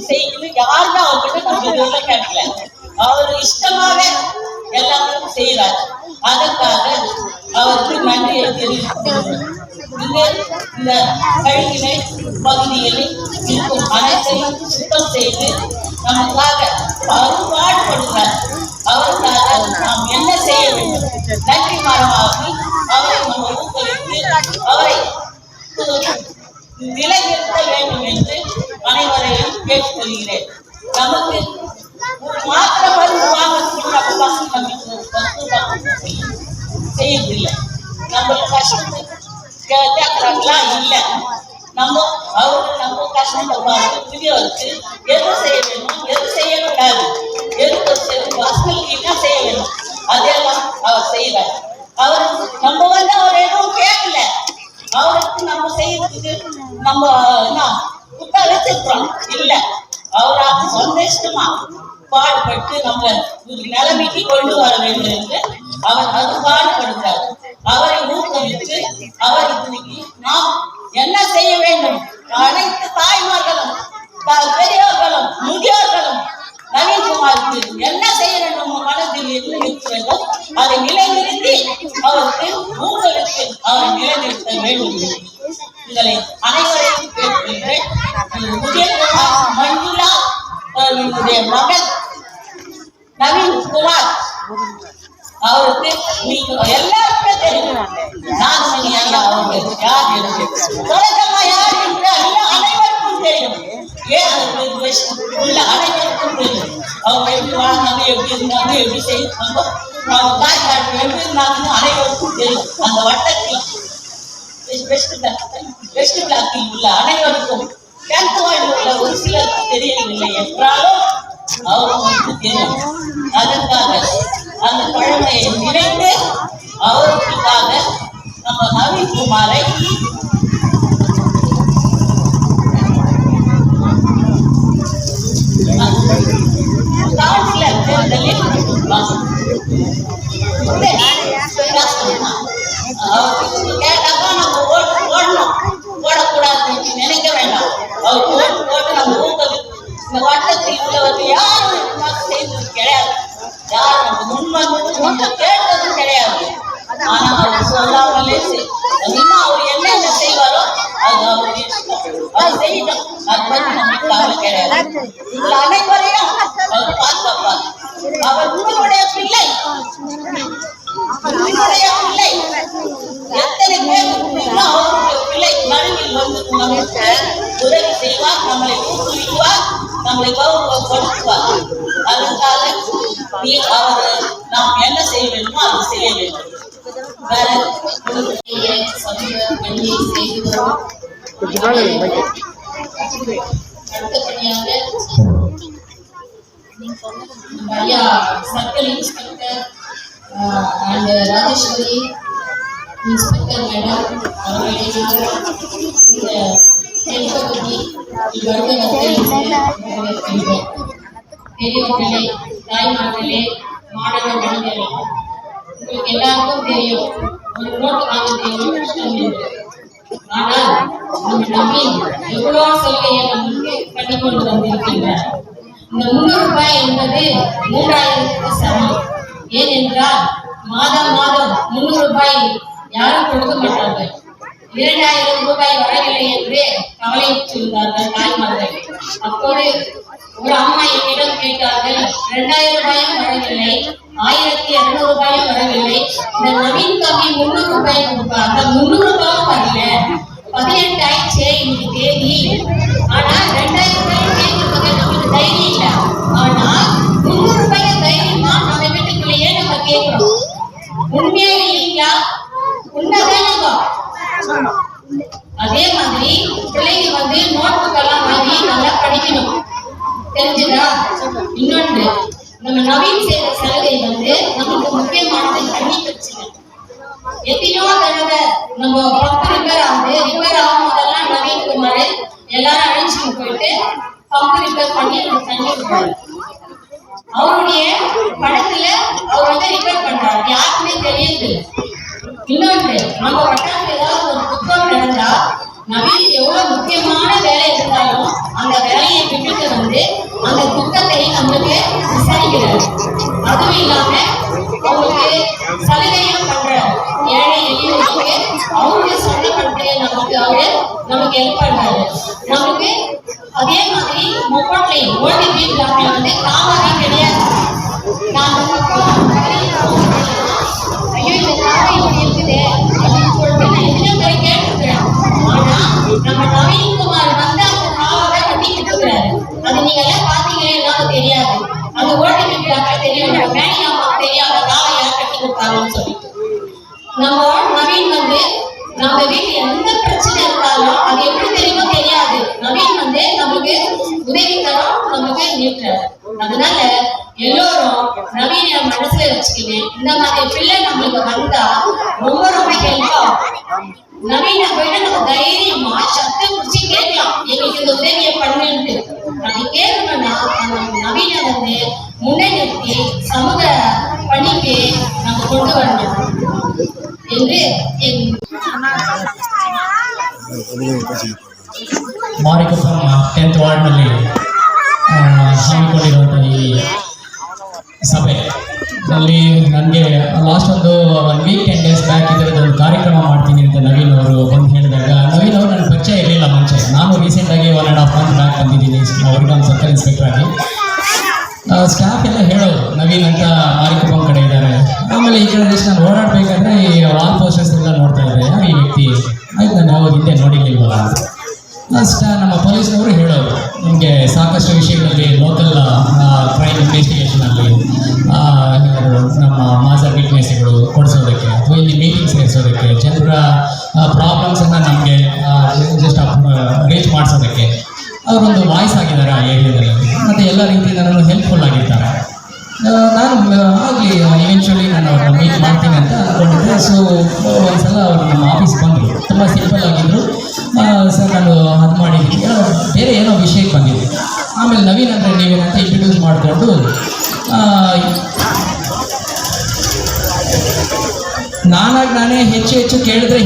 செய்யணும் யாருன்னா அவர்கிட்ட நம்ம சொல்ல கேட்கல. அவர் இஷ்டமாவே எல்லாரும் செய்யறாரு. அதற்காக அவருக்கு நன்றியை தெரிவிக்கிறோம். இந்த கழிவினை பகுதிகளில் இருக்கும் அனைத்தையும் சுத்தம் செய்து நமக்காக அவர் பாடுபடுகிறார். அவருக்காக நாம் என்ன செய்ய வேண்டும்? நன்றி மரமாகி அவரை நம்ம ஊக்குவித்து அவரை நிலைநிறுத்த வேண்டும் என்று அனைவரையும் கேட்டுக்கொள்கிறேன். நமக்கு மாத்திரை மருந்து வாங்கறதுக்கு நம்ம பசங்க செய்யறதில்லை. நம்ம கஷ்டத்துக்கு கேட்கறாங்களா இல்லை. நம்ம அவரு நம்ம கஷ்டத்தை பார்த்து புதியவருக்கு எது செய்ய வேணும் எது செய்யக்கூடாது எதுக்கு வசதிக்கு என்ன செய்ய வேணும் அதெல்லாம் அவர் செய்யறாரு. அவர் நம்ம அவர் எதுவும் கேட்கல. அவருக்கு நம்ம செய்யறதுக்கு நம்ம குட்டா வச்சிருக்கிறோம் இல்லை. அவராக சந்தோஷமா பாடுபட்டு நம்ம நிலைமைக்கு கொண்டு வர வேண்டும் என்று அவர் அது பாடுபடுகிறார். அவரை ஊக்குவித்து அவர் இன்னைக்கு நாம் என்ன செய்ய வேண்டும்? அனைத்து தாய்மார்களும் பெரியவர்களும் முதியோர்களும் நவீன்குமாருக்கு என்ன செய்ய வேண்டும் மனதில் இருக்க வேண்டும் அதை நிலைநிறுத்தி அவருக்கு ஊக்குவித்து அவரை நிலைநிறுத்த வேண்டும். இதை அனைவரையும் கேட்கின்றேன். மஞ்சுளா மகன் நவீன்குமார் அவருக்கு நீங்க எல்லாருக்குமே தெரியும். நாகமணி ஐயா அவர்கள் யார் என்று தொடக்கமா யார் என்று அனைவருக்கும் தெரியும். ஏன் உள்ள அனைவருக்கும் தெரியும். அவங்க எப்படி வாழ்ந்தாங்க, எப்படி இருந்தாங்க, எப்படி செய்தாங்க, அவங்க தாய் காட்டு எப்படி இருந்தாங்கன்னு அனைவருக்கும் தெரியும். அந்த வட்டத்தில் வெஸ்ட் பிளாக்கில் உள்ள அனைவருக்கும் கேன்வாயில் உள்ள ஒரு சிலருக்கு தெரியவில்லை என்றாலும் அவர்களுக்கு தெரியும். அதற்காக அந்த பழமையை நினைத்து அவருக்காக நம்ம நவீன்குமாரை கவுன்சிலர் தேர்தலில் கேட்டாக்கா நம்ம ஓடணும் ஓடக்கூடாது நினைக்க வேண்டாம். அவர் ஓட்டு போட்டு நம்ம ஊக்குவித்து இந்த வட்டத்தில் உள்ளவர்கள் யாரும் செய்தது கிடையாது. யார் நம்ம முன் வந்து நம்ம கேட்டதும் கிடையாது. ஆனா அவர் சொல்லாமலே இன்னும் அவர் என்னென்ன செய்வாரோ அது அவருடைய அவர் செய்யணும். அதை பத்தி நமக்கு கவலை கிடையாது. உங்கள் அனைவரையும் அவர் பாதுகாப்பார். அவர் உங்களுடைய பிள்ளை, உங்களுடைய பிள்ளை. எத்தனை பேர் அவருடைய பிள்ளை நடுவில் வந்து நமக்கு உதவி செய்வார், நம்மளை ஊக்குவிக்குவார், நம்மளை கௌரவப்படுத்துவார். அதற்காக அவர் நாம் என்ன செய்ய வேண்டுமோ அதை செய்ய வேண்டும். வேற சமூக பணியை செய்கிறோம். அடுத்தபடியாக ஐயா circle inspector and Rajeswari inspector madam அவர்களை இந்த தென்பகுதி வரவேற்கின்றோம். பெரியவர்களே, தாய்மார்களே, மாணவ மணிகளே, உங்களுக்கு எல்லாருக்கும் தெரியும் ஒரு நோட்டு வாங்குறது கஷ்டம் என்று. ஆனால் நம்ம நவீன் எவ்வளவு சலுகையை நமக்கு பண்ணி கொண்டு வந்திருக்கின்றார். இந்த 300 ரூபாய் என்பது 3000க்கு சமம். ஏனென்றால் மாதம் மாதம் 300 ரூபாய் யாரும் கொடுக்க மாட்டார்கள். 2000 ரூபாய் வரவில்லை என்று கவலையுற்றிருந்தார்கள் தாய்மார்கள். அப்போது ஒரு அம்மா என்னிடம் கேட்டார்கள், 2000 ரூபாயும் வரவில்லை, 1200 ரூபாயும் வரவில்லை, இந்த நவீன் தம்பி 300 ரூபாய் கொடுப்பாங்க, 300 ரூபாயும் வரல, 18 ஆயிடுச்சே இன்னைக்கு தேதி. ஆனா 2000 ரூபாய் கேட்கறதுக்கு நமக்கு தைரியம் இல்லை. ஆனா 300 ரூபாய் தைரியமா நம்ம வீட்டுக்குள்ளேயே நம்ம கேட்கிறோம். உண்மையா இல்லைங்களா? உண்மைதானங்க. அதே மாதிரி பிள்ளைங்க வந்து நோட்புக்கெல்லாம் வாங்கி நல்லா படிக்கணும், தெரிஞ்சுதா? இன்னொன்று, நம்ம நவீன் செய்த சலுகை வந்து நமக்கு முக்கியமானது தண்ணி பிரச்சனை. எத்தனையோ தடவை நம்ம பம்பு ரிப்பேர் ஆகும் போதெல்லாம் நவீன் குமார் எல்லாரும் அழைச்சிட்டு போயிட்டு பம்பு ரிப்பேர் பண்ணி நம்ம தண்ணி விடுவாரு. அவருடைய படத்துல அவர் வந்து ரிப்பேர் பண்றாரு, யாருக்குமே தெரியுது. இன்னொன்று, நம்ம வட்டாரத்துல ஏதாவது ஒரு குற்றம் நடந்தா நவீன் எவ்வளவு முக்கியமான வேலை இருந்தாலும் அந்த வேலையை விட்டுட்டு வந்து அந்த குற்றத்தை நம்மளுக்கு விசாரிக்கிறார். அதுவும் இல்லாம அவங்களுக்கு சலுகையும் பண்றாரு. ஏழை எளியவர்களுக்கு அவருடைய சொல்லப்பட்டு நமக்கு ஹெல்ப் பண்றாரு. நமக்கு அதே மாதிரி முப்பட்டை ஓடி வீட்டுல வந்து காவாதி கிடையாது. ஐயோ இந்த காவை இப்படி இருக்குது அப்படின்னு சொல்லிட்டு நான் எத்தனை பேரை கேட்டிருக்கிறேன். ஆனா நம்ம நவீன்குமார் வந்து அந்த காவை கட்டிட்டு இருக்கிறாரு. அது நீங்க எல்லாம் பாத்தீங்கன்னா எல்லாம் தெரியாது. அது ஓடி வீட்டுல தெரியும், நம்ம மேனி அம்மாவுக்கு தெரியாத காவை யார் கட்டி கொடுத்தாங்கன்னு சொல்லிட்டு. நம்ம நவீன் வந்து நம்ம வீட்டுல எந்த பிரச்சனை இருந்தாலும் அது எப்படி தெரியுமோ தெரியாது, நவீன் வந்து நமக்கு உதவி தரும், நமக்கு நீட்டுறாரு. அதனால எல்லோரும் நவீன மனசுல வச்சுக்கிட்டு இந்த மாதிரி பிள்ளை நம்மளுக்கு வந்தா ரொம்ப ரொம்ப ஹெல்ப் ஆகும். நவீன போயிட்டு நம்ம தைரியமா சத்தம் பிடிச்சி கேட்கலாம், எங்களுக்கு இந்த உதவியை பண்ணுன்ட்டு. அப்படி கேட்கணும்னா நம்ம நவீன வந்து முன்னெடுத்து சமூக பணிக்கு நம்ம கொண்டு வரணும் என்று ಮಾರಿಕಪ್ಪನ 10th ವಾರ್ಡ್ನಲ್ಲಿ ಹಮ್ಮಿಕೊಂಡಿರುವಂಥ ಈ ಸಭೆಯಲ್ಲಿ ನನಗೆ ಲಾಸ್ಟ್ ಒಂದು 1 ವೀಕ್ 10 ಡೇಸ್ ಬ್ಯಾಕ್ ಇದರದ್ದು ಒಂದು ಕಾರ್ಯಕ್ರಮ ಮಾಡ್ತೀನಿ ಅಂತ ನವೀನ್ ಅವರು ಬಂದು ಹೇಳಿದಾಗ, ನವೀನ್ ಅವರು ನನ್ನ ಪರಿಚಯ ಇರಲಿಲ್ಲ ಮುಂಚೆ. ನಾನು ರೀಸೆಂಟಾಗಿ 1.5 ಮಂತ್ ಬ್ಯಾಕ್ ಬಂದಿದ್ದೀನಿ ಅವ್ರಿಗೆ ಸರ್ಕಲ್ ಇನ್ಸ್ಪೆಕ್ಟರ್ ಆಗಿ. ಸ್ಟಾಫ್ ಎಲ್ಲ ಹೇಳೋರು ನವೀನ್ ಅಂತ ಮಾರಿಕಪ್ಪನ ಕಡೆ ಇದ್ದಾರೆ. ಆಮೇಲೆ ಈ ಕಡೆ ನಾನು ಓಡಾಡಬೇಕಾದ್ರೆ ಈ ವಾಲ್ ಪೋಸ್ಟರ್ಸ್ ಎಲ್ಲ ನೋಡ್ತಾ ಇದ್ದಾರೆ, ಯಾರು ಈ ವ್ಯಕ್ತಿ, ಆಯ್ತು ನಾನು ಯಾವಾಗ ಹಿಂದೆ ನೋಡಿರ್ಲಿಲ್ವಲ್ಲ ಅಂತ. ನಮ್ಮ ಪೊಲೀಸ್ನವರು ಹೇಳೋರು, ನಿಮಗೆ ಸಾಕಷ್ಟು ವಿಷಯಗಳಲ್ಲಿ ಲೋಕಲ್ ಕ್ರೈಮ್ ಇನ್ವೆಸ್ಟಿಗೇಷನಲ್ಲಿ ನಮ್ಮ ಮಾಜರ್ ವಿಟ್ನೆಸ್ಗಳು ಕೊಡಿಸೋದಕ್ಕೆ ಅಥವಾ ಇಲ್ಲಿ ಮೀಟಿಂಗ್ ಸೇರಿಸೋದಕ್ಕೆ, ಜನರ ಪ್ರಾಬ್ಲಮ್ಸನ್ನು ನಮಗೆ ಜಸ್ಟ್ ರೀಚ್ ಮಾಡಿಸೋದಕ್ಕೆ ಅವರೊಂದು ವಾಯ್ಸ್ ಆಗಿದ್ದಾರೆ ಆ ಏರಿಯಾದಲ್ಲಿ. ಮತ್ತು ಎಲ್ಲ ರೀತಿಯಿಂದ ನಾನು ಹೆಲ್ಪ್ಫುಲ್ ಆಗಿರ್ತಾರೆ. ನಾನು ಆಗಲಿ ಇವೆಂಚುಲಿ ನಾನು ಅವ್ರನ್ನ ಮೀಟ್ ಮಾಡ್ತೀನಿ ಅಂತ ಅಂದ್ಕೊಂಡಿದ್ದೆ. ಸೊ ಒಂದ್ಸಲ ಅವರು ನಮ್ಮ ಆಫೀಸ್ ಬಂದರು, ತುಂಬ ಸಿಂಪಲ್ ಆಗಿದ್ದರು. ಸರ್ ನಾನು ಅದು ಮಾಡಿದ್ದೀನಿ, ಬೇರೆ ಏನೋ ವಿಷಯಕ್ಕೆ ಬಂದಿದ್ದೆ. ಆಮೇಲೆ ನವೀನ್ ಅಂದರೆ ನೀವೇನಂತ ಇಂಟ್ರಡ್ಯೂಸ್ ಮಾಡಿಕೊಂಡು ನಾನೇ ಹೆಚ್ಚು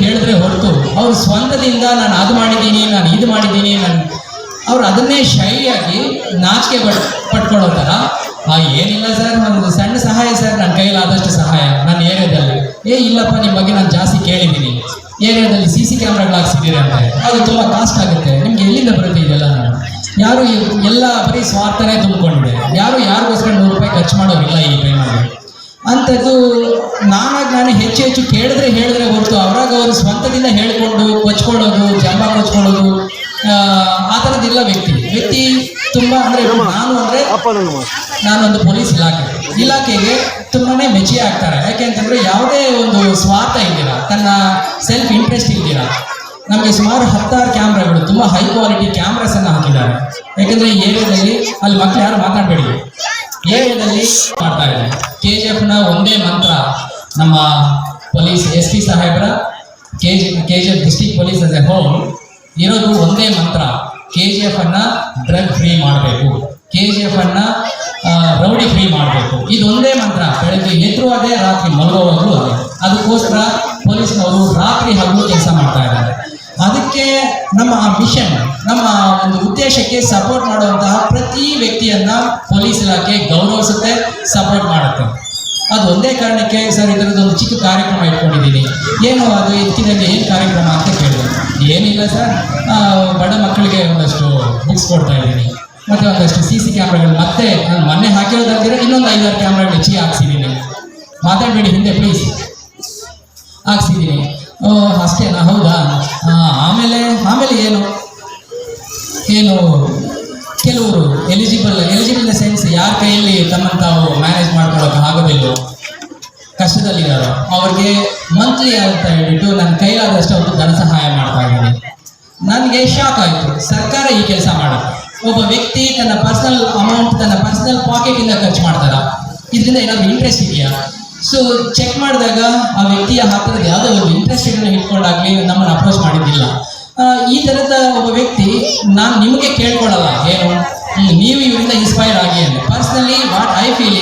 ಹೇಳಿದ್ರೆ ಹೊರತು ಅವ್ರ ಸ್ವಂತದಿಂದ ನಾನು ಅದು ಮಾಡಿದ್ದೀನಿ, ನಾನು ಇದು ಮಾಡಿದ್ದೀನಿ, ಅವ್ರು ಅದನ್ನೇ ಶೈಲಿಯಾಗಿ ನಾಚಿಕೆ ಪಟ್ಕೊಳ್ಳೋ ಥರ ಏನಿಲ್ಲ ಸರ್, ಒಂದು ಸಣ್ಣ ಸಹಾಯ ಸರ್, ನನ್ನ ಕೈಲಾದಷ್ಟು ಸಹಾಯ. ನನ್ನ ಏರಿಯಾದಲ್ಲಿ ಇಲ್ಲಪ್ಪ ನಿಮ್ಮ ಬಗ್ಗೆ ನಾನು ಜಾಸ್ತಿ ಕೇಳಿದ್ದೀನಿ, ಏರಿಯಾದಲ್ಲಿ CC ಕ್ಯಾಮ್ರಾಗಳು ಹಾಕ್ಸಿದ್ದೀರಿ ಅಂತ. ಅದು ತುಂಬ ಕಾಸ್ಟ್ ಆಗುತ್ತೆ, ನಿಮ್ಗೆ ಎಲ್ಲಿಂದ ಬರುತ್ತೆ ಇದೆಲ್ಲ? ಯಾರು ಎಲ್ಲ ಬರೀ ಸ್ವಾರ್ಥನೇ ತುಂಬಿಕೊಂಡಿದೆ, ಯಾರು ಯಾರಿಗೋಸ್ಕರ 100 ರೂಪಾಯಿ ಖರ್ಚು ಮಾಡೋರಿಲ್ಲ ಈ ಟೈಮಲ್ಲಿ. ಅಂಥದ್ದು ನಾನೇ ಹೆಚ್ಚು ಹೇಳಿದ್ರೆ ಹೊರತು ಅವ್ರಾಗ ಅವರು ಸ್ವಂತದಿಂದ ಹೇಳ್ಕೊಂಡು ಕೊಚ್ಕೊಳ್ಳೋದು, ಜಂಬ ಕೊಚ್ಕೊಳ್ಳೋದು, ಆ ಥರದ್ದಿಲ್ಲ ವ್ಯಕ್ತಿ ತುಂಬ ಅಂದರೆ ನಾನೊಂದು ಪೊಲೀಸ್ ಇಲಾಖೆಗೆ ತುಂಬಾನೇ ಮೆಚ್ಚಿ ಆಗ್ತಾರೆ. ಯಾಕೆಂತಂದ್ರೆ ಯಾವುದೇ ಒಂದು ಸ್ವಾರ್ಥ ಇದ್ದೀರಾ, ತನ್ನ ಸೆಲ್ಫ್ ಇಂಟ್ರೆಸ್ಟ್ ಇದ್ದೀರಾ. ನಮಗೆ ಸುಮಾರು 16 ಕ್ಯಾಮ್ರಾಗಳು, ತುಂಬ ಹೈ ಕ್ವಾಲಿಟಿ ಕ್ಯಾಮ್ರಾಸ್ ಅನ್ನು ಹಾಕಿದ್ದಾರೆ. ಯಾಕೆಂದ್ರೆ ಈ ಏರಿಯಾದಲ್ಲಿ ಅಲ್ಲಿ ಮಕ್ಕಳು ಯಾರು ಮಾತಾಡಬೇಡಿ, ಏರಿಯಾದಲ್ಲಿ ಮಾಡ್ತಾ ಇದೆ. KGFನ ಒಂದೇ ಮಂತ್ರ, ನಮ್ಮ ಪೊಲೀಸ್ SP ಸಾಹೇಬರ KGF district police as a whole ಇರೋದು ಒಂದೇ ಮಂತ್ರ, KGF ಅನ್ನ ಡ್ರಗ್ ಫ್ರೀ ಮಾಡಬೇಕು, KGF ಅನ್ನ ರೌಡಿ ಫ್ರೀ ಮಾಡಬೇಕು. ಇದೊಂದೇ ಮಂತ್ರ. ಬೆಳಗ್ಗೆ ಎದ್ರು ಅದೇ, ರಾತ್ರಿ ಮಲಗೋವಾಗಲೂ ಅದೇ. ಅದಕ್ಕೋಸ್ಕರ ಪೊಲೀಸ್ನವರು ರಾತ್ರಿ ಹಗಲು ಕೆಲಸ ಮಾಡ್ತಾ ಇದ್ದಾರೆ. ಅದಕ್ಕೆ ನಮ್ಮ ಮಿಷನ್, ನಮ್ಮ ಒಂದು ಉದ್ದೇಶಕ್ಕೆ ಸಪೋರ್ಟ್ ಮಾಡುವಂತಹ ಪ್ರತಿ ವ್ಯಕ್ತಿಯನ್ನ ಪೊಲೀಸ್ ಇಲಾಖೆ ಗೌರವಿಸುತ್ತೆ, ಸಪೋರ್ಟ್ ಮಾಡುತ್ತೆ. ಅದು ಒಂದೇ ಕಾರಣಕ್ಕೆ ಸರ್ ಇದರದ್ದೊಂದು ಚಿಕ್ಕ ಕಾರ್ಯಕ್ರಮ ಇಟ್ಕೊಂಡಿದ್ದೀನಿ. ಏನು ಅದು ಇದಕ್ಕಿನಲ್ಲಿ ಏನು ಕಾರ್ಯಕ್ರಮ ಅಂತ ಕೇಳಿದೆ. ಏನಿಲ್ಲ ಸರ್, ಬಡ ಮಕ್ಕಳಿಗೆ ಒಂದಷ್ಟು ಬುಕ್ಸ್ ಕೊಡ್ತಾ ಇದ್ದೀನಿ, ಮತ್ತು ಒಂದಷ್ಟು CC ಕ್ಯಾಮ್ರಾಗಳು, ಮತ್ತೆ ನಾನು ಮೊನ್ನೆ ಹಾಕಿರೋದಂತೀರ ಇನ್ನೊಂದು 5-6 ಕ್ಯಾಮ್ರಾಗಳು ಹೆಚ್ಚಿಗೆ ಹಾಕ್ಸಿದ್ದೀನಿ. ಮಾತಾಡಬೇಡಿ ಹಿಂದೆ ಪ್ಲೀಸ್, ಹಾಕ್ಸಿದ್ದೀನಿ. ಅಷ್ಟೇನಾ? ಹೌದಾ? ಆಮೇಲೆ ಏನು ಕೆಲವರು ಎಲಿಜಿಬಲ್ ಸೆನ್ಸ್ ಯಾರ ಕೈಯಲ್ಲಿ ತಮ್ಮನ್ನು ತಾವು ಮ್ಯಾನೇಜ್ ಮಾಡ್ಕೊಳ್ಳೋಕೆ ಆಗೋದಿಲ್ಲೋ, ಕಷ್ಟದಲ್ಲಿದ್ದಾರೋ ಅವ್ರಿಗೆ ಮಂತ್ಲಿ ಅಂತ ಹೇಳ್ಬಿಟ್ಟು ನನ್ನ ಕೈಲಾದಷ್ಟು ಒಂದು ಧನ ಸಹಾಯ ಮಾಡ್ತಾ ಇದ್ದೀನಿ. ನನಗೆ ಶಾಕ್ ಆಯಿತು, ಸರ್ಕಾರ ಈ ಕೆಲಸ ಮಾಡುತ್ತೆ. ಒಬ್ಬ ವ್ಯಕ್ತಿ ತನ್ನ ಪರ್ಸನಲ್ ಅಮೌಂಟ್, ತನ್ನ ಪರ್ಸನಲ್ ಪಾಕೆಟಿಂದ ಖರ್ಚು ಮಾಡ್ತಾರ, ಇದರಿಂದ ಏನಾದರೂ ಇಂಟ್ರೆಸ್ಟ್ ಇದೆಯಾ? ಸೊ ಚೆಕ್ ಮಾಡಿದಾಗ ಆ ವ್ಯಕ್ತಿಯ ಹತ್ತಿರದ ಯಾವುದೋ ಒಂದು ಇಂಟ್ರೆಸ್ಟ್ಗಳನ್ನ ಇಟ್ಕೊಂಡಾಗಲಿ ನಮ್ಮನ್ನು ಅಪ್ರೋಚ್ ಮಾಡಿದ್ದಿಲ್ಲ. ಈ ಥರದ ಒಬ್ಬ ವ್ಯಕ್ತಿ ನಾನು ನಿಮಗೆ ಕೇಳ್ಕೊಳ್ಳಲ್ಲ, ಏನು ನೀವು ಇವರಿಂದ ಇನ್ಸ್ಪೈರ್ ಆಗಿ ಅಂತ. Personally what I feel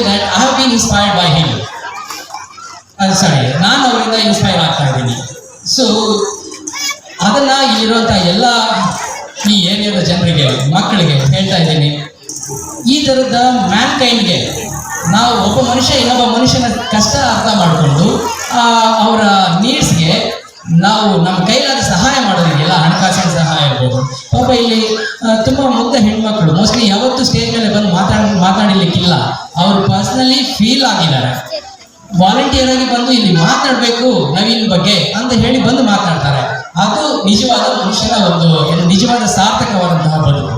that I have been inspired by him. ನಾನು ಅವರಿಂದ ಇನ್ಸ್ಪೈರ್ ಆಗ್ತಾ ಇದ್ದೀನಿ. ಸೊ ಅದನ್ನ ಇಲ್ಲಿರುವಂಥ ಎಲ್ಲ ಈ ಏರಿಯಾದ ಜನರಿಗೆ, ಮಕ್ಕಳಿಗೆ ಹೇಳ್ತಾ ಇದ್ದೀನಿ, ಈ ಥರದ ಮ್ಯಾನ್ಕೈಂಡ್ಗೆ ನಾವು ಒಬ್ಬ ಮನುಷ್ಯ ಇನ್ನೊಬ್ಬ ಮನುಷ್ಯನ ಕಷ್ಟ ಅರ್ಥ ಮಾಡಿಕೊಂಡು ಅವರ ನೀಡ್ಸ್ಗೆ ನಾವು ನಮ್ಮ ಕೈಲಾದ ಸಹಾಯ ಮಾಡೋದಿದೆಯಲ್ಲ, ಹಣಕಾಸಿನ ಸಹಾಯ ಇರ್ಬೋದು. ಪಾಪ ಇಲ್ಲಿ ತುಂಬ ಮುಗ್ಧ ಹೆಣ್ಮಕ್ಳು ಮೋಸ್ಟ್ಲಿ ಯಾವತ್ತೂ ಸ್ಟೇಜ್ ಮೇಲೆ ಬಂದು ಮಾತಾಡಲಿಕ್ಕಿಲ್ಲ, ಅವರು ಪರ್ಸ್ನಲಿ ಫೀಲ್ ಆಗಿದ್ದಾರೆ. ವಾಲಂಟಿಯರ್ ಆಗಿ ಬಂದು ಇಲ್ಲಿ ಮಾತಾಡಬೇಕು ನವೀನ್ ಬಗ್ಗೆ ಅಂತ ಹೇಳಿ ಬಂದು ಮಾತಾಡ್ತಾರೆ. ಅದು ನಿಜವಾದ ಮನುಷ್ಯನ ಒಂದು ನಿಜವಾದ ಸಾರ್ಥಕವಾದಂತಹ ಬದುಕು.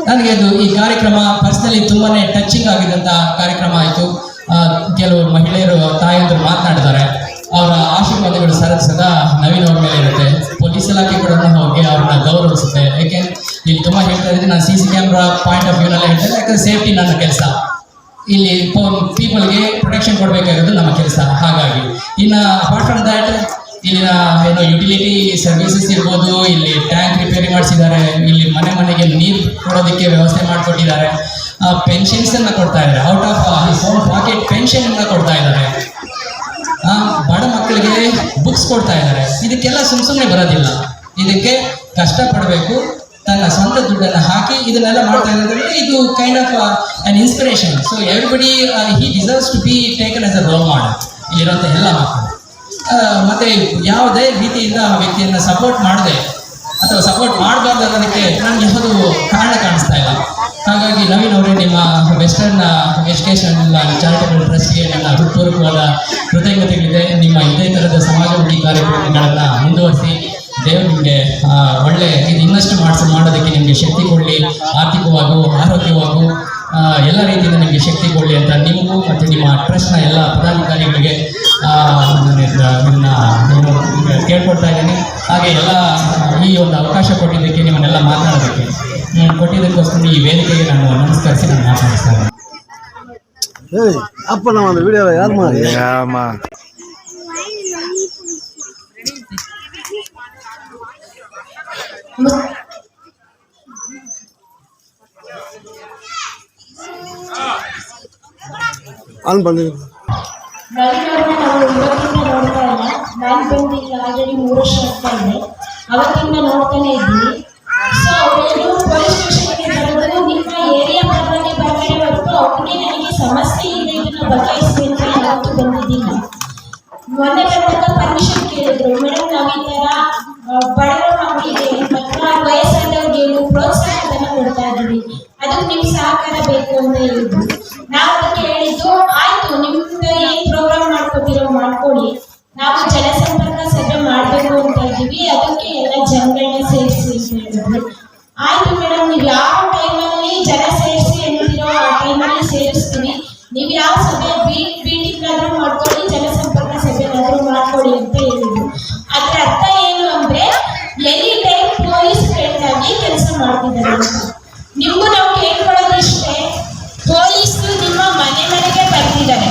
ನನಗೆ ಅದು ಈ ಕಾರ್ಯಕ್ರಮ ಪರ್ಸನಲಿ ತುಂಬಾನೇ ಟಚಿಂಗ್ ಆಗಿದ್ದಂತಹ ಕಾರ್ಯಕ್ರಮ ಆಯಿತು. ಕೆಲವು ಮಹಿಳೆಯರು, ತಾಯಂದರು ಮಾತನಾಡಿದ್ದಾರೆ. ಅವರ ಆಶೀರ್ವಾದಗಳು ಸದಾ ನವೀನ್ ಅವ್ರ ಮೇಲೆ ಇರುತ್ತೆ. ಪೊಲೀಸ್ ಇಲಾಖೆ ಕೂಡ ಹೋಗಿ ಅವ್ರನ್ನ ಗೌರವಿಸುತ್ತೆ. ಯಾಕೆ ಇಲ್ಲಿ ತುಂಬ ಹೇಳ್ತಾ ಇದ್ದೀನಿ, ನಾನು CC ಕ್ಯಾಮ್ರಾ ಪಾಯಿಂಟ್ ಆಫ್ ವ್ಯೂನಲ್ಲೇ ಹೇಳ್ತೇನೆ. ಯಾಕಂದ್ರೆ ಸೇಫ್ಟಿ ನನ್ನ ಕೆಲಸ, ಇಲ್ಲಿ ಪೀಪಲ್ಗೆ ಪ್ರೊಟೆಕ್ಷನ್ ಕೊಡಬೇಕಾಗಿರೋದು ನಮ್ಮ ಕೆಲಸ. ಹಾಗಾಗಿ ಇನ್ನು ಅಪಾರ್ಟ್ ಫ್ರಮ್ ದ್ಯಾಟ್ ಇಲ್ಲಿನ ಯುಟಿಲಿಟಿ ಸರ್ವಿಸಸ್ ಇರ್ಬೋದು, ಇಲ್ಲಿ ಟ್ಯಾಂಕ್ ರಿಪೇರಿ ಮಾಡಿಸಿದ್ದಾರೆ, ಇಲ್ಲಿ ಮನೆಗೆ ನೀರು ಕೊಡೋದಕ್ಕೆ ವ್ಯವಸ್ಥೆ ಮಾಡಿಕೊಟ್ಟಿದ್ದಾರೆ, ಪೆನ್ಷನ್ಸ್ ಅನ್ನ ಕೊಡ್ತಾ ಇದ್ದಾರೆ, out of his own pocket pension ಅನ್ನ ಕೊಡ್ತಾ ಇದ್ದಾರೆ, ಬಡ ಮಕ್ಕಳಿಗೆ ಬುಕ್ಸ್ ಕೊಡ್ತಾ ಇದ್ದಾರೆ. ಇದಕ್ಕೆಲ್ಲ ಸುಮ್ಮನೆ ಬರೋದಿಲ್ಲ, ಇದಕ್ಕೆ ಕಷ್ಟಪಡಬೇಕು, ತನ್ನ ಸ್ವಂತ ದುಡ್ಡನ್ನು ಹಾಕಿ ಇದನ್ನೆಲ್ಲ ಮಾಡ್ತಾ ಇದ್ದಾರೆ. ಇದು kind of an inspiration. So everybody he deserves to be taken as a role model ಇಲ್ಲಿರುವಂಥ ಎಲ್ಲ ಮಕ್ಕಳು. ಮತ್ತೆ ಯಾವುದೇ ರೀತಿಯಿಂದ ಆ ವ್ಯಕ್ತಿಯನ್ನು ಸಪೋರ್ಟ್ ಮಾಡದೆ ಅಥವಾ ಸಪೋರ್ಟ್ ಮಾಡಬಾರ್ದು ಅನ್ನೋದಕ್ಕೆ ನನಗೆ ಯಾವುದು ಕಾರಣ ಕಾಣಿಸ್ತಾ ಇಲ್ಲ. ಹಾಗಾಗಿ ನವೀನ್ ಅವರೇ, ನಿಮ್ಮ ವೆಸ್ಟರ್ನ್ ಎಜುಕೇಷನ್ ಚಾರಿಟಬಲ್ ಟ್ರಸ್ಟ್ಗೆ ನನ್ನ ಹೃತ್ಪೂರ್ವಕವಾದ ಕೃತಜ್ಞತೆಗಳಿದೆ. ನಿಮ್ಮ ಇದೇ ಥರದ ಸಮಾಜಮುಖಿ ಕಾರ್ಯಕ್ರಮಗಳನ್ನು ಮುಂದುವರಿಸಿ, ದೇವರು ನಿಮಗೆ ಒಳ್ಳೆ ಇದು ಇನ್ನಷ್ಟು ಮಾಡೋದಕ್ಕೆ ನಿಮಗೆ ಶಕ್ತಿ ಕೊಡಲಿ, ಆರ್ಥಿಕವಾಗೂ ಆರೋಗ್ಯವಾಗೂ ಎಲ್ಲ ರೀತಿಯಿಂದ ನಿಮಗೆ ಶಕ್ತಿ ಕೊಡಲಿ ಅಂತ ನಿಮಗೂ ಮತ್ತು ನಿಮ್ಮ ಟ್ರಸ್ಟ್ನ ಎಲ್ಲ ಪದಾಧಿಕಾರಿಗಳಿಗೆ ಇದನ್ನು ಕೇಳ್ಕೊಡ್ತಾ ಇದ್ದೀನಿ. ಹಾಗೆ ಎಲ್ಲ ಈ ಒಂದು ಅವಕಾಶ ಕೊಟ್ಟಿದ್ದಕ್ಕೆ, ನಿಮ್ಮನ್ನೆಲ್ಲ ಮಾತನಾಡೋದಕ್ಕೆ ಕೊಟ್ಟಿದ್ದಕ್ಕೋಸ್ಕರ ಈ ವೇದಿಕೆಗೆ ನಾನು ನಮಸ್ಕರಿಸಿ ನಾನು ಮಾತನಾಡಿಸ್ತಾ ಇದ್ದೀನಿ. ಅಪ್ಪ ನಮ್ಮ ಒಂದು ವಿಡಿಯೋ ಯಾರು ಮಾಡಿ ಅಲ್ಲಿ ಬಂದಿದ್ದೀನಿ. ನಾವು ಇವತ್ತಿಂದ ನೋಡ್ತಾ ಇಲ್ಲ, ನಾನು ಬಂದು ಈಗ ಆಲ್ರೆಡಿ 3 ವರ್ಷ ಆಗ್ತಾ ಇದೆ. ಅವತ್ತಿಂದ ನೋಡ್ತಾನೆ ಇದ್ದೀನಿ. ಸೊ ಅವರು ಪೊಲೀಸ್ ಸ್ಟೇಷನ್ಗೆ ಬರೋದು ನಿಮ್ಮ ಏರಿಯಾ ಪರವಾಗಿ ಬರಲಿ ಒಟ್ಟಿಗೆ ನನಗೆ ಸಮಸ್ಯೆ ಇದೆ ಇದನ್ನ ಬಗೆಹರಿಸಬೇಕು ಅಂತ ಯಾವತ್ತೂ ಬಂದಿದ್ದಿಲ್ಲ. ಮೊನ್ನೆ ಬಂದಾಗ ಪರ್ಮಿಷನ್ ಕೇಳಿದ್ರು, ಮೇಡಮ್ ನಾವು ಈ ತರ ಬಡವರ ಮಕ್ಕಳಿಗೆ ಮತ್ತು ವಯಸ್ಸಾದವ್ರಿಗೆ ಪ್ರೋತ್ಸಾಹಧನ ಕೊಡ್ತಾ ಇದ್ದೀವಿ, ಅದಕ್ಕೆ ನಿಮ್ ಸಹಕಾರ ಬೇಕು ಅಂತ ಹೇಳಿದ್ರು. ನಾವು ಅದಕ್ಕೆ ಹೇಳಿದ್ದು ಆಯ್ತು, ನಿಮ್ದು ಏನ್ ಪ್ರೋಗ್ರಾಮ್ ಮಾಡ್ಕೊತಿರೋ ಮಾಡ್ಕೊಳ್ಳಿ, ನಾವು ಜನಸಂಪರ್ಕ ಸಭೆ ಮಾಡ್ಬೇಕು ಅಂತ ಇದ್ದೀವಿ, ಅದಕ್ಕೆ ಎಲ್ಲ ಜನಗಳನ್ನ ಸೇರಿಸಿ ಅಂತ ಹೇಳಿದ್ರು. ಆಯ್ತು ಮೇಡಮ್, ನೀವು ಯಾವ ಟೈಮಲ್ಲಿ ಜನ ಸೇರಿಸಿ ಅಂತೀರೋ ಆ ಟೈಮಲ್ಲಿ ಸೇರಿಸ್ತೀವಿ, ನೀವು ಯಾವ ಸಭೆ ಮೀಟಿಂಗ್ ಆದ್ರೂ ಮಾಡ್ಕೊಳ್ಳಿ, ಜನಸಂಪರ್ಕ ಸಭೆನಾದ್ರೂ ಮಾಡ್ಕೊಳ್ಳಿ ಅಂತ ಹೇಳಿದ್ರು. ಅದ್ರ ಅರ್ಥ ಏನು ಅಂದ್ರೆ ಎನಿ ಟೈಮ್ ಪೊಲೀಸ್ ಫ್ರೆಂಡಾಗಿ ಕೆಲಸ ಮಾಡ್ತಿದ್ದಾರೆ ಅಂತ. ನಿಮಗೂ ನಾವು ಕೇಳ್ಕೊಳ್ಳೋದು ಇಷ್ಟೇ, ಪೊಲೀಸರು ನಿಮ್ಮ ಮನೆಗೆ ಬರ್ತಿದ್ದಾರೆ,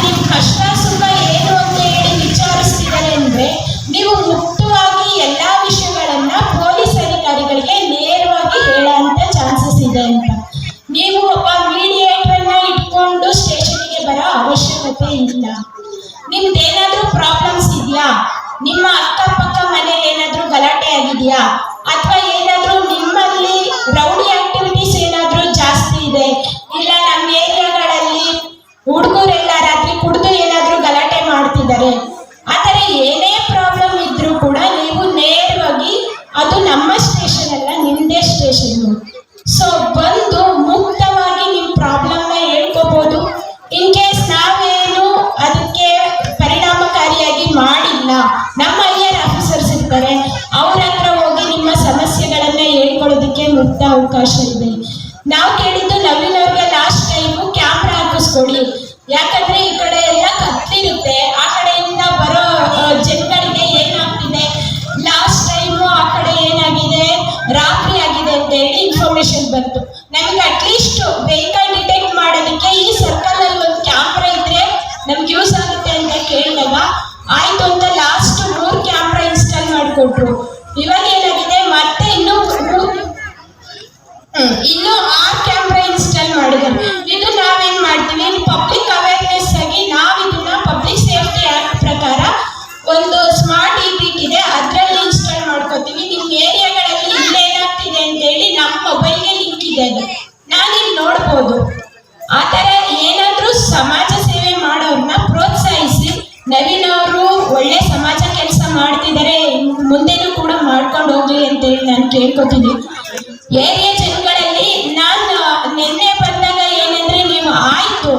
ನಿಮ್ ಕಷ್ಟ ಸುಖ ಏನು ಅಂತ ಹೇಳಿ ವಿಚಾರಿಸ್ತಿದ್ದಾರೆ ಅಂದ್ರೆ ನೀವು ಮುಕ್ತವಾಗಿ ಎಲ್ಲಾ ವಿಷಯಗಳನ್ನ ಪೊಲೀಸ್ ಅಧಿಕಾರಿಗಳಿಗೆ ನೇರವಾಗಿ ಹೇಳೋಂತ ಚಾನ್ಸಸ್ ಇದೆ ಅಂತ. ನೀವು ಒಬ್ಬ ಮೀಡಿಯೇಟರ್ನ ಇಟ್ಕೊಂಡು ಸ್ಟೇಷನ್ಗೆ ಬರೋ ಅವಶ್ಯಕತೆ ಇಲ್ಲ. ನಿಮ್ದೇನಾದ್ರೂ ಪ್ರಾಬ್ಲಮ್ಸ್ ಇದೆಯಾ, ನಿಮ್ಮ ಅಕ್ಕಪಕ್ಕ ಮನೇಲಿ ಏನಾದ್ರೂ ಗಲಾಟೆ ಆಗಿದೆಯಾ, ಅಥವಾ ಏನಾದ್ರೂ ನಿಮ್ಮಲ್ಲಿ ರೌಡಿ ಆಕ್ಟಿವಿಟೀಸ್ ಏನಾದ್ರೂ ಜಾಸ್ತಿ ಇದೆ, ಇಲ್ಲ ನಮ್ಮ ಏರಿಯಾಗಳಲ್ಲಿ ಹುಡುಗರೆಲ್ಲ ರಾತ್ರಿ ಕುಡಿದು ಏನಾದ್ರೂ ಗಲಾಟೆ ಮಾಡ್ತಿದ್ದಾರೆ, ಆ ಥರ ಏನೇ ಪ್ರಾಬ್ಲಮ್ ಇದ್ರೂ ಕೂಡ ನೀವು ನೇರವಾಗಿ, ಅದು ನಮ್ಮ ಸ್ಟೇಷನ್ ಅಲ್ಲ, ನಿಮ್ಮದೇ ಸ್ಟೇಷನ್, ಸೊ ಬಂದು ಮುಕ್ತವಾಗಿ ನಿಮ್ಮ ಪ್ರಾಬ್ಲಮ್ನ ಹೇಳ್ಕೋಬಹುದು. ಇನ್ ಕೇಸ್ ನಾವೇನು ಅದಕ್ಕೆ ಪರಿಣಾಮಕಾರಿಯಾಗಿ ಮಾಡಿಲ್ಲ, ನಮ್ಮ ಹೈಯರ್ ಆಫೀಸರ್ಸ್ ಇರ್ತಾರೆ, ಅವ್ರ ಹತ್ರ ಹೋಗಿ ನಿಮ್ಮ ಸಮಸ್ಯೆಗಳನ್ನ ಹೇಳ್ಕೊಳ್ಳೋದಕ್ಕೆ ಮುಕ್ತ ಅವಕಾಶ ಇದೆ. ನಾವು ಕೇಳಿದ್ದು ನವೀನ್ ಅವ್ರಿಗೆ ಲಾಸ್ಟ್ ಟೈಮು ಕ್ಯಾಮ್ರಾ ಹಾಕಿಸ್ಕೊಡಿ, ಯಾಕಂದ್ರೆ ಈ ಕಡೆ ಎಲ್ಲ ಕತ್ತಿರುತ್ತೆ, ಆ ಕಡೆಯಿಂದ ಬರೋ ಜನಗಳಿಗೆ ಏನಾಗ್ತಿದೆ, ಲಾಸ್ಟ್ ಟೈಮು ಆ ಕಡೆ ಏನಾಗಿದೆ, ರಾತ್ರಿ ಆಗಿದೆ ಅಂತ ಹೇಳಿ ಇನ್ಫಾರ್ಮೇಶನ್ ಬಂತು. ನಮಗೆ ಅಟ್ಲೀಸ್ಟ್ ವೆಹಿಕಲ್ ಡಿಟೆಕ್ಟ್ ಮಾಡೋದಕ್ಕೆ ಈ ಸರ್ಕಲ್ ಅಲ್ಲಿ ಒಂದು ಕ್ಯಾಮ್ರಾ ಇದ್ರೆ ನಮ್ಗೆ ಯೂಸ್ ಆಗುತ್ತೆ ಅಂತ ಕೇಳಿದಾಗ ಆಯ್ತು ಅಂತ ಲಾಸ್ಟ್ 3 ಕ್ಯಾಮ್ರಾ ಇನ್ಸ್ಟಾಲ್ ಮಾಡಿಕೊಟ್ರು. ಇವಾಗ ಏನಾಗಿದೆ, ಮತ್ತೆ ಇನ್ನೂ 6 ಕ್ಯಾಮ್ರಾ ಇನ್ಸ್ಟಾಲ್ ಮಾಡಿದ್ದಾರೆ. ಇದು ನಾವೇನ್ ಮಾಡ್ತೀವಿ, ಪಬ್ಲಿಕ್ ಅವೇರ್ನೆಸ್ ಆಗಿ ನಾವು ಇದನ್ನ ಪಬ್ಲಿಕ್ ಸೇಫ್ಟಿ ಆಕ್ಟ್ ಪ್ರಕಾರ ಒಂದು ಸ್ಮಾರ್ಟ್ ಇಪಿಕ್ ಇದೆ, ಅದರಲ್ಲಿ ಇನ್ಸ್ಟಾಲ್ ಮಾಡ್ಕೋತೀವಿ. ನಿಮ್ಮ ಏರಿಯಾಗಳಲ್ಲಿ ಇಲ್ಲೇನಾಗ್ತಿದೆ ಅಂತ ಹೇಳಿ ನಮ್ಮ ಮೊಬೈಲ್ಗೆ ಲಿಂಕ್ ಇದೆ, ಅದು ನಾನಿಲ್ಲಿ ನೋಡ್ಬೋದು. ಆ ಥರ ಏನಾದ್ರೂ ಸಮಾಜ ಸೇವೆ ಮಾಡೋರ್ನ ಪ್ರೋತ್ಸಾಹಿಸಿ, ನವೀನ್ ಅವರು ಒಳ್ಳೆ ಸಮಾಜ ಕೆಲಸ ಮಾಡ್ತಿದ್ದಾರೆ, ಮುಂದೆನೂ ಕೂಡ ಮಾಡ್ಕೊಂಡು ಹೋಗ್ಲಿ ಅಂತೇಳಿ ನಾನು ಕೇಳ್ಕೊತೀನಿ. ಏರಿಯಾ ಜನಗಳಲ್ಲಿ ನಾನು ನಿನ್ನೆ ಬಂದಾಗ ಏನಂದ್ರೆ, ನೀವು ಆಯ್ತು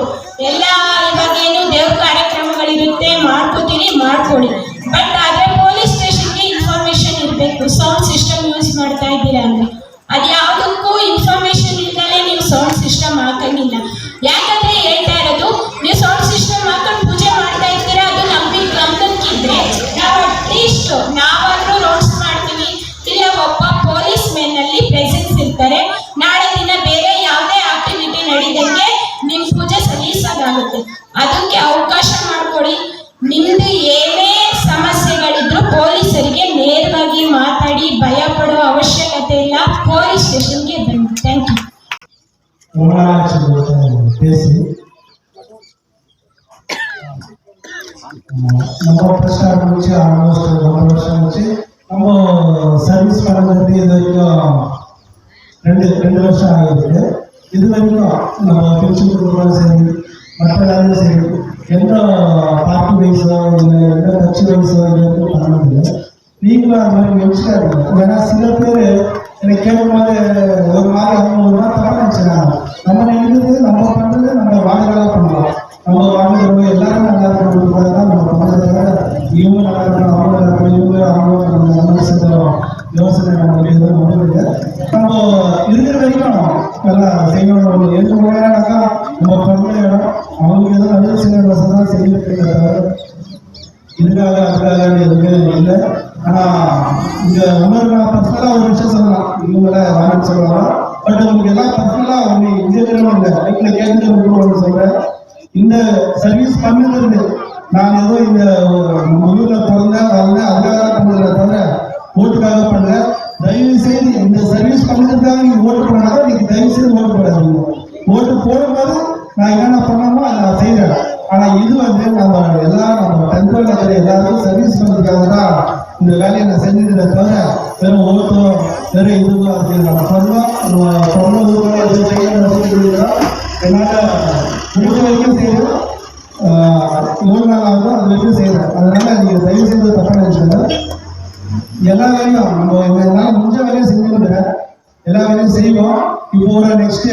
ಎಲ್ಲ ಇವಾಗೇನು ದೇವ್ರ ಕಾರ್ಯಕ್ರಮಗಳಿರುತ್ತೆ ಮಾಡ್ಕೋತೀರಿ ಮಾಡ್ಕೊಳ್ಳಿ, ಬಟ್ ಆದ್ರೆ ಪೊಲೀಸ್ ಸ್ಟೇಷನ್ಗೆ ಇನ್ಫಾರ್ಮೇಶನ್ ಇರಬೇಕು. ಸೌಂಡ್ ಸಿಸ್ಟಮ್ ಯೂಸ್ ಮಾಡ್ತಾ ಇದ್ದೀರಾ ಅಂದ್ರೆ ಅದು ಯಾವುದಕ್ಕೂ ಇನ್ಫಾರ್ಮೇಶನ್ ಇಲ್ಲದೆ ನೀವು ಸೌಂಡ್ ಸಿಸ್ಟಮ್ ಹಾಕಂಗಿಲ್ಲ. ಯಾಕಂದ್ರೆ ಹೇಳ್ತಾ ಇರೋದು, ನೀವು ಸೌಂಡ್ ಸಿಸ್ಟಮ್ ಹಾಕೊಂಡು ಪೂಜೆ ಮಾಡ್ತಾ ಇರ್ತೀರಾ, ಅದು ನಮಗೆ ಗಮನಕ್ಕಿದ್ರೆ ನಾವು ಅಟ್ಲೀಸ್ಟ್ ನಾವಾದ್ರೂ ನೋಟ್ಸ್ ಮಾಡ್ತೀವಿ, ಇಲ್ಲ ಒಬ್ಬ ಪೊಲೀಸ್ ಮೆನ್ ಅಲ್ಲಿ ಪ್ರೆಸೆನ್ಸ್ ಇರ್ತಾರೆ, ನಾಳೆ ದಿನ ಬೇರೆ ಯಾವುದೇ ಆಕ್ಟಿವಿಟಿ ನಡೀದಂಗೆ ನಿಮ್ ಪೂಜೆ ಸಲೀಸಾಗುತ್ತೆ. ಅದಕ್ಕೆ ಅವಕಾಶ ಮಾಡಿಕೊಡಿ. ನಿಮ್ದು ಏನೇ ಸಮಸ್ಯೆಗಳಿದ್ರು ಪೊಲೀಸರಿಗೆ ನೇರವಾಗಿ ಮಾತಾಡಿ, ಭಯ ಪಡುವ ಅವಶ್ಯಕತೆ ಇಲ್ಲ, ಪೊಲೀಸ್ ಸ್ಟೇಷನ್ಗೆ ಬನ್ನಿ. Thank you. நம்ம ஃபர்ஸ்ட் ஆரம்பிச்சு ஆல்மோஸ்ட் 1 வருஷம் ஆச்சு. நம்ம சர்வீஸ் பண்ணுறது இது வரைக்கும் 2 வருஷம் ஆகிருக்கு. இது வரைக்கும் நம்ம பென்ஷன் கொடுக்குறோம் சரி, மற்ற எல்லாரும் சரி, எந்த பார்ட்டி வைஸோ இல்லை எந்த கட்சி வைஸோ எதுவும் பண்ணதில்லை. நீங்களும் அது மாதிரி யோசிக்காதீங்க. ஏன்னா சில பேர் என்னை கேட்கும்போது ஒரு மாதிரி அவங்க ஒரு மாதிரி தப்பாக நினச்சிக்கிறாங்க. நம்ம நினைக்கிறது நம்ம பண்ணுறது நம்ம வாழ்க்கையாக பண்ணுறோம், நம்ம வாழ்க்கை எல்லாரும் நல்லா இருக்கணும் தான் நம்ம பண்ணுறத, இவங்க நல்லா இருக்கணும் அவங்க நல்லா இருக்கணும், இவங்க அவங்க நம்ம செஞ்சோம் யோசனை நமக்கு எதுவும் முடியல. நம்ம இருக்கிற வரைக்கும் எல்லாம் செய்யணும். எது முறையானாக்கா நம்ம பண்ணுற இடம் அவங்களுக்கு எதுவும் நல்ல சின்ன வசதி தான் செய்யணும், இதுக்காக அதுக்காக எதுவுமே இல்லை. ஆனால் இங்கே உணர்வு பர்சனலாக ஒரு விஷயம் சொல்லலாம், இவங்கள வாங்கன்னு சொல்லலாம். பட் உங்களுக்கு எல்லாம் பர்சனலாக அவங்க இங்கே இல்லை, வீட்டில் கேட்குறது ஒன்று சொல்கிறேன். இந்த சர்வீஸ் பண்ணுறது நான் ஏதோ இந்த ஊரில் பிறந்தேன் வளர்ந்தேன் அதுக்காக பண்ணுறத தவிர ஓட்டுக்காக பண்ணல. தயவு செய்து இந்த சர்வீஸ் பண்ணுறதுக்காக நீங்கள் ஓட்டு பண்ணாதான் நீங்கள் தயவு செய்து ஓட்டு போடாதீங்க. ஓட்டு போடும்போது நான் என்னென்ன பண்ணணுமோ அதை நான் செய்கிறேன். ஆனால் இது வந்து நம்ம எல்லாம் நம்ம டெம்பரல் இருக்கிற எல்லாருக்கும் சர்வீஸ் பண்ணுறதுக்காக தான் இந்த வேலையை நான் செஞ்சுக்கிறத தவிர வெறும் ஓட்டோ வேற இதுவாக இருக்குது. சொன்ன இது செய்யணும். என்னால் முடிஞ்ச வரைக்கும் செய்யணும். எவ்வளோ நாள் ஆகுதோ அது வரைக்கும் செய்யறேன். அதனால நீங்கள் தயவு செய்து தப்பாக நினைச்சுங்க. எல்லா வேலையும் நம்ம என்னால் முடிஞ்ச வேலையும் செஞ்சுருக்கிறேன். எல்லா வேலையும் செய்வோம். இப்போ ஒரு நெக்ஸ்ட்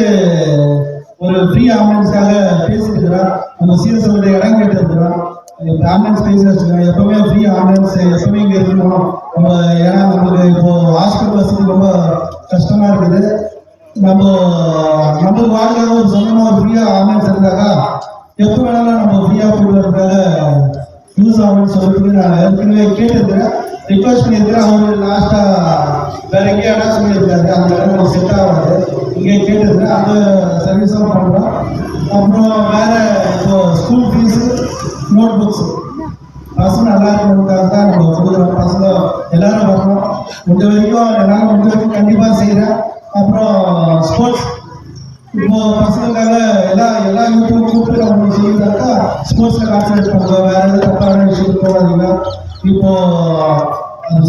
ஒரு ஃப்ரீ ஆம்புலன்ஸாக பேசியிருக்கிறோம். நம்ம சிஎஸ்ஓடைய இடம் கேட்டிருக்கிறோம். ஆம்புலன்ஸ் பேசி வச்சுருக்கோம். எப்பவுமே ஃப்ரீ ஆம்புலன்ஸ் எப்பவுமே இங்கே இருக்கணும். நம்ம ஏன்னா நம்மளுக்கு இப்போ ஹாஸ்பிட்டல் வசதி ரொம்ப கஷ்டமா இருக்குது. நம்ம வாழ்க்கை ஒரு சொந்தமாக ஒரு ஃப்ரீயாக ஆம்புலன்ஸ் இருந்தாக்கா எப்போ வேணாலும் நம்ம ஃப்ரீயாக போயிட்டு வரதுக்காக யூஸ் ஆகும்னு சொல்லிட்டு நான் ஏற்கனவே கேட்டிருக்கிறேன். ரிக்வஸ்ட் பண்ணியிருக்கிறேன். அவர் லாஸ்ட்டாக வேற எங்கேயும் இடம் சொல்லியிருக்காரு. அந்த இடம் நமக்கு செட் ஆகாது. இங்கே கேட்டிருக்கிறேன். அந்த சர்வீஸும் பண்ணுறோம். அப்புறம் வேற இப்போ ஸ்கூல் ஃபீஸு, நோட் புக்ஸு பசங்க நல்லா இருக்கணுக்காக தான் நம்ம கொடுக்குறோம். பசங்க எல்லாரும் வரணும். முடிஞ்ச வரைக்கும் என்னால் முடிஞ்ச வரைக்கும் கண்டிப்பாக செய்கிறேன். அப்புறம் ஸ்போர்ட்ஸ் இப்போ பசங்களுக்காக எல்லா யூடியூப் கூப்பிட்டு நம்ம சொல்லியிருந்தாக்கா ஸ்போர்ட்ஸில் கான்சன்ட்ரேட் பண்ணுறோம். வேற எதாவது தப்பான விஷயத்துக்கு போகாதீங்க. இப்போ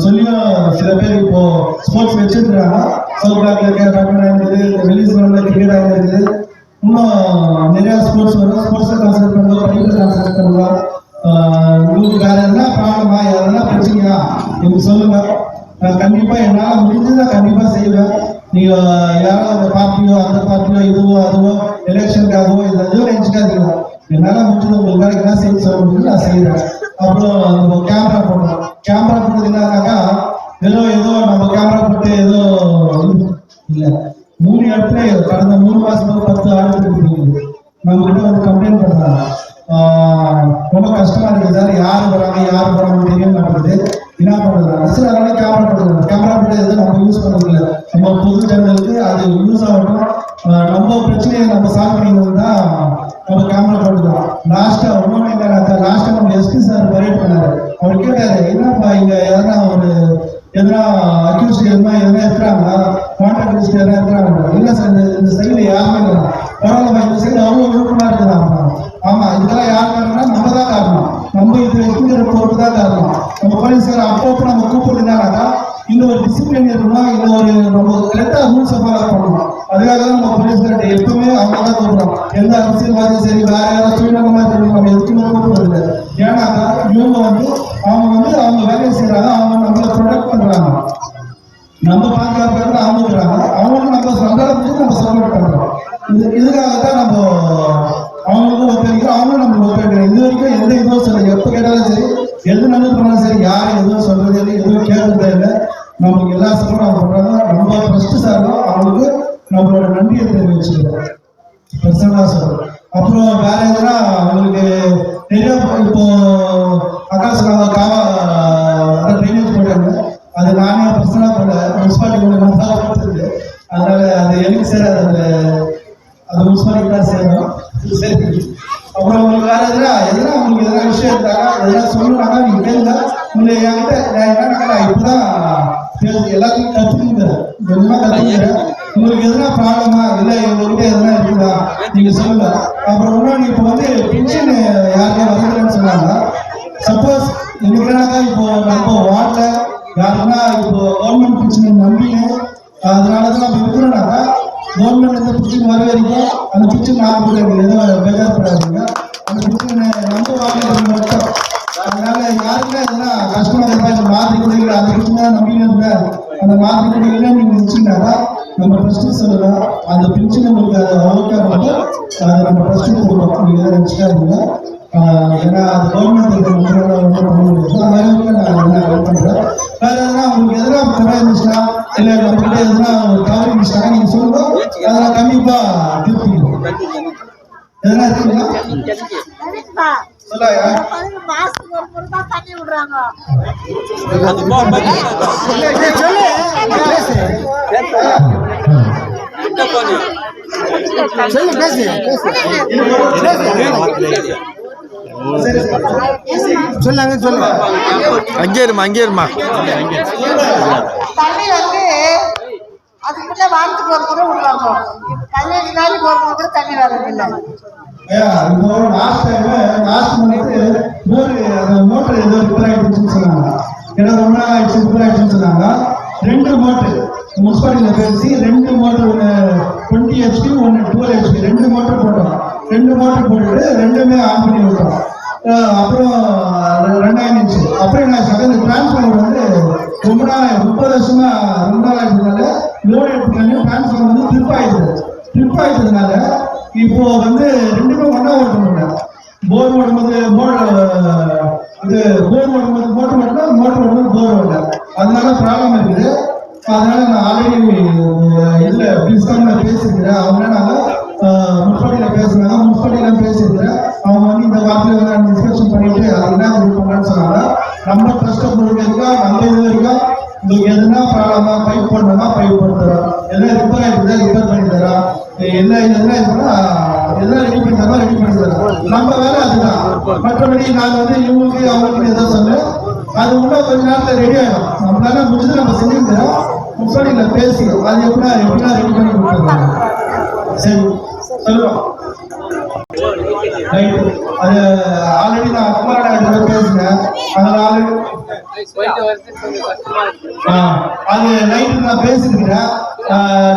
சொல்லியும் சில பேர் இப்போ ஸ்போர்ட்ஸ் வச்சிருக்கிறாங்க. சவுத் பிளாக்ல பேட்மிண்டன் இருக்குது, ரிலீஸ் கிரிக்கெட் ஆகிருக்குது. இன்னும் நிறையா ஸ்போர்ட்ஸ் வரும். ஸ்போர்ட்ஸில் கான்சன்ட்ரேட் பண்ணுவோம், படிப்பில் கான்சன்ட்ரேட் பண்ணுவோம். உங்களுக்கு வேற எதனா ப்ராப்ளமா, எதனா பிரச்சனையா எனக்கு சொல்லுங்க. நான் கண்டிப்பாக என்னால் முடிஞ்சு நான் கண்டிப்பாக செய்வேன். நீங்கள் யாராவது பார்ட்டியோ அந்த பார்ட்டியோ இதுவோ அதுவோ எலெக்ஷனுக்காகவோ இது எதுவும் நினச்சிக்காதீங்க. என்னால் முடிஞ்சது உங்களுக்கு என்ன செய்ய சொல்ல முடியுது நான் செய்கிறேன். அப்புறம் நம்ம கேமரா போடுறோம். கேமரா போட்டது என்னன்னாக்கா ஏதோ நம்ம கேமரா போட்டு ஏதோ இல்லை. 3 இடத்துல கடந்த 3 மாசத்துக்கு 10 ஆடுகள் இருக்குது. நம்ம கிட்ட வந்து கம்ப்ளைண்ட் பண்ணுறாங்க. ரொம்ப கஷ்டமா இருக்குது சார். யார் வராங்கன்னு தெரிய மாட்டேங்குது. என்ன பண்ணுறாங்க சார்? அதனால கேமரா போட்டுருக்காங்க. கேமரா போட்டு எதுவும் நம்ம யூஸ் பண்ணுறதில்ல. நம்ம பொது ஜனங்களுக்கு அது யூஸ் ஆகட்டும். நம்ம பிரச்சனையை நம்ம சால்வ் பண்ணிக்கணும் தான் நம்ம கேமரா போட்டுக்கிறோம். லாஸ்ட்டாக ஒன்றும் என்னன்னாக்கா லாஸ்ட்டாக நம்ம எஸ்பி சார் பரேட் பண்ணாரு. அவர் கேட்டாரு, என்னப்பா இங்கே எதனா அக்யூஸ்ட் எதனா இருக்கிறாங்களா, கான்ட்ராக்ட் லிஸ்ட் எதனா இருக்கிறாங்க? இல்லை சார், இந்த சைடு யாருமே இல்லை. பரவாயில்ல, இந்த சைடு அவ்வளோ விருப்பமாக இருக்குதான். ஆமாம், இதெல்லாம் யார் காரணம்னா நம்ம தான் காரணம். நம்ம இது வைக்கிற பொறுப்பு தான் காரணம். நம்ம போலீஸ்கார் அப்பப்போ நம்ம கூப்பிடுறதுனாக்கா இந்த ஒரு டிசிப்ளின் இருக்கணும். இந்த ஒரு நம்ம கரெக்டாக ரூல்ஸை ஃபாலோ பண்ணணும். அதுக்காக தான் நம்ம போலீஸ்கார்ட்ட எப்பவுமே அவங்க தான் கூப்பிடுறோம். எந்த அரசியல்வாதியும் சரி, வேற யாராவது சுயநலமாக இருக்கணும் நம்ம எதுக்குமே கூப்பிடுறது. ஏன்னாக்கா அவங்க வேலையை செய்யறாங்க. அவங்க நம்மளை ப்ரொடெக்ட் பண்றாங்க. நம்ம பாதுகாப்பு அவங்க இருக்கிறாங்க. அவங்களும் நம்ம சந்தாளத்துக்கு நம்ம சப்போர்ட் பண்றோம். இதுக்காக தான் நம்ம அவங்களுக்கும் ஒத்துழைக்கிறோம், அவங்களும் நம்மளுக்கு ஒத்துழைக்கிறோம். இது வரைக்கும் எந்த இதுவும் சொல்ல, எப்போ கேட்டாலும் சரி, எது நல்லது பண்ணாலும் சரி, யாரும் எதுவும் சொல்றது இல்லை, எதுவும் கேட்கறதே இல்லை. நம்மளுக்கு எல்லா சப்போர்ட்டும் அவங்க பண்றாங்க. நம்ம ஃபர்ஸ்ட் சார்போம் அவங்களுக்கு நம்மளோட நன்றியை தெரிவிச்சுக்கிறோம். பர்சனலாக சொல்றோம். அப்புறம் வேற எதுனா அவங்களுக்கு நிறைய இப்போ அக்காசு ட்ரைனேஜ் போட்டாங்க. அது நானே பர்சனலாக போல முனிசிபாலிட்டி கொடுத்துருக்கு. அதனால அது எனக்கு சேர அது முனிசிபாலிட்டி தான் சேரும். சரி, அப்புறம் உங்களுக்கு வேற எதனா உங்களுக்கு எதனா விஷயம் இருந்தாங்க, எதனா சொல்லணும்னாக்கா நீங்க கேளுங்க. உங்களை என்கிட்ட நான் இப்பதான் எல்லாத்தையும் கற்றுக்கிறேன், கொஞ்சமா கற்றுக்கிறேன். உங்களுக்கு எதனா ப்ராப்ளமா இல்லை, உங்ககிட்ட எதனா இருக்குதா நீங்க சொல்லுங்க. அப்புறம் இன்னொன்று இப்போ பென்ஷன் யாருக்கே வரலன்னு சொன்னாங்க. சப்போஸ் என்னன்னாக்கா இப்போ நம்ம வார்டில் யாருன்னா இப்போ கவர்மெண்ட் பிரச்சனை நம்பினு அதனாலதான் நம்ம இருக்கிறோம்னாக்கா கவர்மெண்ட் எந்த பிரச்சனை வர வரைக்கும் அந்த பிரச்சனை நான் எதுவும் பேசப்படாதுங்க. அந்த பிரச்சனை நம்ம வார்டில் மட்டும். அதனால யாருக்குன்னா எதுனா கஷ்டமா இருப்பா, இந்த மாதிரி குடிக்கிற அந்த பிரச்சனை நம்பினு இருப்பேன். அந்த மாதிரி குடிக்கலாம் நீங்க நினைச்சுட்டாக்கா நம்ம ட்ரஸ்ட்டு சொல்லலாம். அந்த பிரச்சனை உங்களுக்கு அதை அவுக்காக மட்டும் அதை நம்ம ட்ரஸ்ட்டு கொடுப்போம். நீங்க எதாவது நினைச்சுக்காதீங்க. ஏன்னா அது கவர்மெண்ட் ஒன்றும் பண்ண முடியாது. அந்த அளவுக்கு நான் என்ன ஹெல்ப் பண்ணுறேன். வேற எதனா உங்களுக்கு எதனா குறை இருந்துச்சுன்னா இல்லை நம்மகிட்ட எதனா ஒரு தவறு இருந்துச்சுன்னா நீங்கள் சொல்லுங்க. அதெல்லாம் கண்டிப்பாக திருப்பிக்கணும். எதனா இருக்குங்களா சொல்லாயா? சொல்லாங்க சொல்லுங்க. அங்கே இருமா தண்ணி அதுக்குள்ள வாரத்துக்கு ஒரு முறை விடுவாங்க. கல்யாணி நாளை போறது கூட தண்ணி வரதில்லை. இப்போ லாஸ்ட் மோட்டர் ஏதோ ரிப்பேர் ஆயிடுச்சுன்னு சொன்னாங்க. ஏன்னா ரொம்ப நாள் ஆயிடுச்சு ரிப்பேர் ஆயிடுச்சுன்னு சொன்னாங்க. 2 மோட்டர் முனிசிபாலிட்டியில் பேசி 2 மோட்டர், ஒன்று 20 HP, ஒன்று 12 HP, 2 மோட்டர் போட்டோம். 2 மோட்டர் போட்டுட்டு 2மே ஆன் பண்ணி விட்டோம். அப்புறம் 2000 இன்ச்சு. அப்புறம் என்ன ஆச்சு, அந்த டிரான்ஸ்ஃபார்மர் வந்து ரொம்ப நாள் 30 வருஷமா ரொம்ப நாள் ஆயிடுறதுனால லோடு எடுத்துக்காங்க டிரான்ஸ்ஃபார்மர் வந்து ட்ரிப் ஆயிட்டதுனால இப்போ வந்து 2மே ஒன்றா ஓட்ட முடியல. போர் ஓடும்போது மோட்டர் ஓடும்போது போர் ஓடல. அதனால ப்ராப்ளம் இருக்குது. அதனால நான் ஆல்ரெடி இதில் டிஸ்கவுண்ட்ல பேசியிருக்கிறேன். அவங்க நாங்கள் முனிசிபாலிட்டியில் பேசியிருக்கிறேன். அவங்க வந்து இந்த வாரத்தில் நான் இன்ஸ்பெக்ஷன் பண்ணிட்டு அது என்ன இது பண்ணலான்னு சொன்னாங்க. நம்ம ட்ரஸ்ட்டை பொறுத்த இருக்கா, நம்ம இது இருக்கா, உங்களுக்கு எதுனா ப்ராப்ளமா பைப் போடணுமா பைப் போட்டு தரோம், எல்லாம் ரிப்பேர் ஆகிட்டு ரிப்பேர் பண்ணி தரோம், எல்லாம் எல்லாம் ரெடி பண்ணி தரோம். நம்ம வேலை அதுதான். மற்றபடி நான் வந்து இவங்களுக்கு அவங்களுக்கு எதோ சொன்னேன், அது இன்னும் கொஞ்ச நேரத்தில் ரெடி ஆகிடும். நம்மளால முடிஞ்சு நம்ம செஞ்சுக்கிறோம். முனிசிபாலிட்டியில் பேசி அது எப்படின்னா ரெடி பண்ணி கொடுத்துருக்காங்க. சரி சொல்லுவோம். ரைட், அது ஆல்ரெடி நான் குமாரநாடு பேசினேன். அதில் ஆல்ரெடி அது நைட்டு நான் பேசிருக்கிறேன்.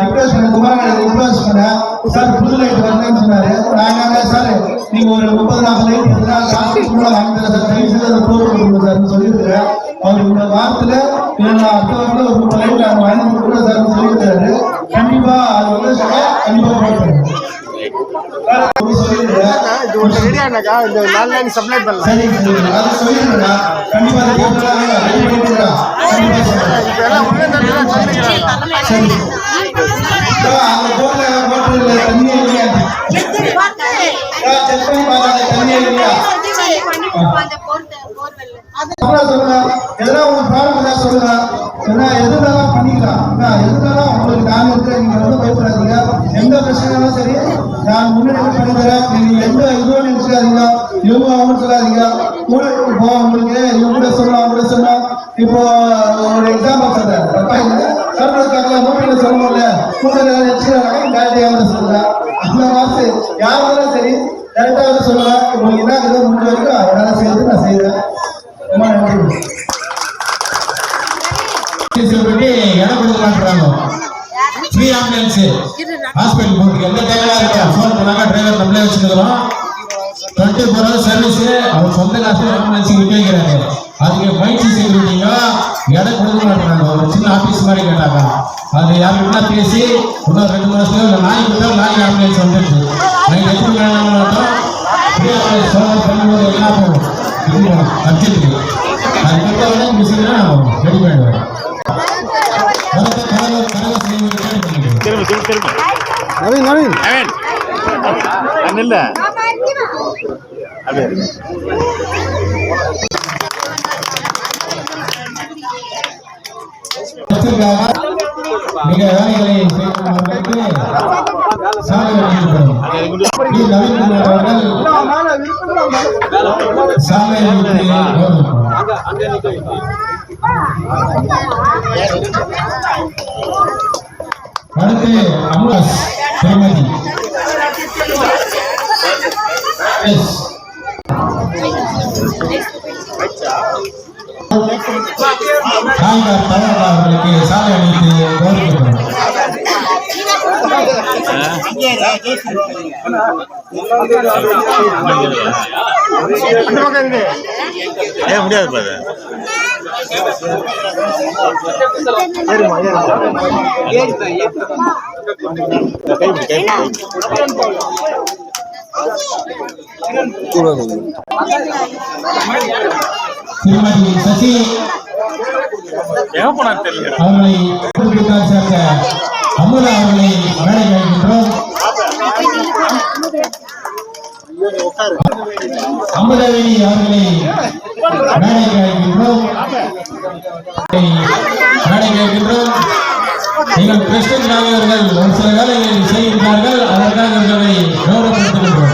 ரிக்வெஸ்ட் பண்ண குமாரநாடு ரிக்வெஸ்ட் பண்ணேன். சார் புது லைட் வரலன்னு சொன்னாரு. நாங்க சார் நீங்க ஒரு 30-40 லைட் இருந்தா காசு வாங்கி தர சார், டைம்ஸ் போர் கொடுங்க சார்னு சொல்லியிருக்கிறேன். அவர் இந்த வாரத்துல அடுத்த வாரத்தில் ஒரு 30 லைட் நாங்கள் வாங்கி கொடுக்குறோம் சார்னு சொல்லியிருக்காரு. கண்டிப்பா அது வந்து கண்டிப்பா போட்டுருங்க. சப்ளை பண்ணலாம். சரி அது சொல்லிடுறா. கண்டிப்பா சரி அந்த போர்ல தண்ணி இல்லையா, செக் பண்ணி பாருங்க தண்ணி இல்லையா. சொல்லுங்க எதனா உங்க ப்ராப்ளம் தான் சொல்லுங்க. ஏன்னா எதுனாலும் பண்ணிக்கலாம். எதுனாலும் உங்களுக்கு நான் இருக்கிறேன். நீங்க வந்து பயப்படாதீங்க. எந்த பிரச்சனைனாலும் சரி நான் முன்னாடி பண்ணி தரேன். நீங்க எந்த இதுவும் நினைச்சுக்காதீங்க. இவங்க அவங்க சொல்லாதீங்க. கூட இப்போ உங்களுக்கு இவங்க சொல்லலாம் அவங்க சொல்லலாம். இப்போ ஒரு எக்ஸாம்பிள் சொல்றேன். சர்வதற்காக மூட்டையில சொல்லணும்ல, மூட்டையில வச்சுக்கிறாங்க டேரக்டாக சொல்லுறேன். அந்த வார்த்தை யார் வேணாலும் சரி டேரக்டாக சொல்லுவேன். உங்களுக்கு என்ன ஏதோ முடிஞ்ச வரைக்கும் அதனால செய்யறது நான் செய்யறேன். ரொம்ப நன்றி. இடம் கொடுக்க மாட்டாங்க. ஃப்ரீ ஆம்புலன்ஸ் ஹாஸ்பிட்டல் போட்டு எந்த தேவையா இருக்கும் ஃபோன் பண்ணாங்க. டிரைவர் நம்மளே வச்சுக்கிறோம். 24 hours சர்வீஸ். அவர் சொந்த காசு ஆம்புலன்ஸ் விட்டு வைக்கிறாங்க. அதுக்கு பயிற்சி செக்யூரிட்டிங்க இடம் கொடுக்க மாட்டாங்க. ஒரு சின்ன ஆபீஸ் மாதிரி கேட்டாங்க. அது யாருக்குன்னா பேசி இன்னும் 2 மாசத்துல இல்லை நாளைக்கு ஆம்புலன்ஸ் வந்துருச்சு. நாங்கள் எப்படி மாட்டோம். சோழர் பண்ணும்போது என்ன போகும் அர்ஜென்ட்டுக்கு அது கொடுத்தா மிஷினா ரெடி பண்ணிடுவாங்க. நவீன் இல்ல மிக வேலைகளை செய்வதற்கு சாலை வழங்கப்படும். நவீன்குமார் அவர்கள் சாலை அடுத்து அம்மாஸ் திருமதி தாய்மார் தவறு அவர்களுக்கு சாலை அளித்து கௌரவிக்கப்படும். முடியாது திருமதி சசி அவர்களை சேர்ந்த அமுதா அவர்களை மேடை அழைக்கின்றோம். அமுதவேணி அவர்களை மேடைக்கு அழைக்கின்றோம். நீங்கள் கிருஷ்ணன் அவர்கள் ஒரு சில வேலைகளை செய்கின்றார்கள். அதற்காக இவர்களை கௌரவப்படுத்துகின்றோம்.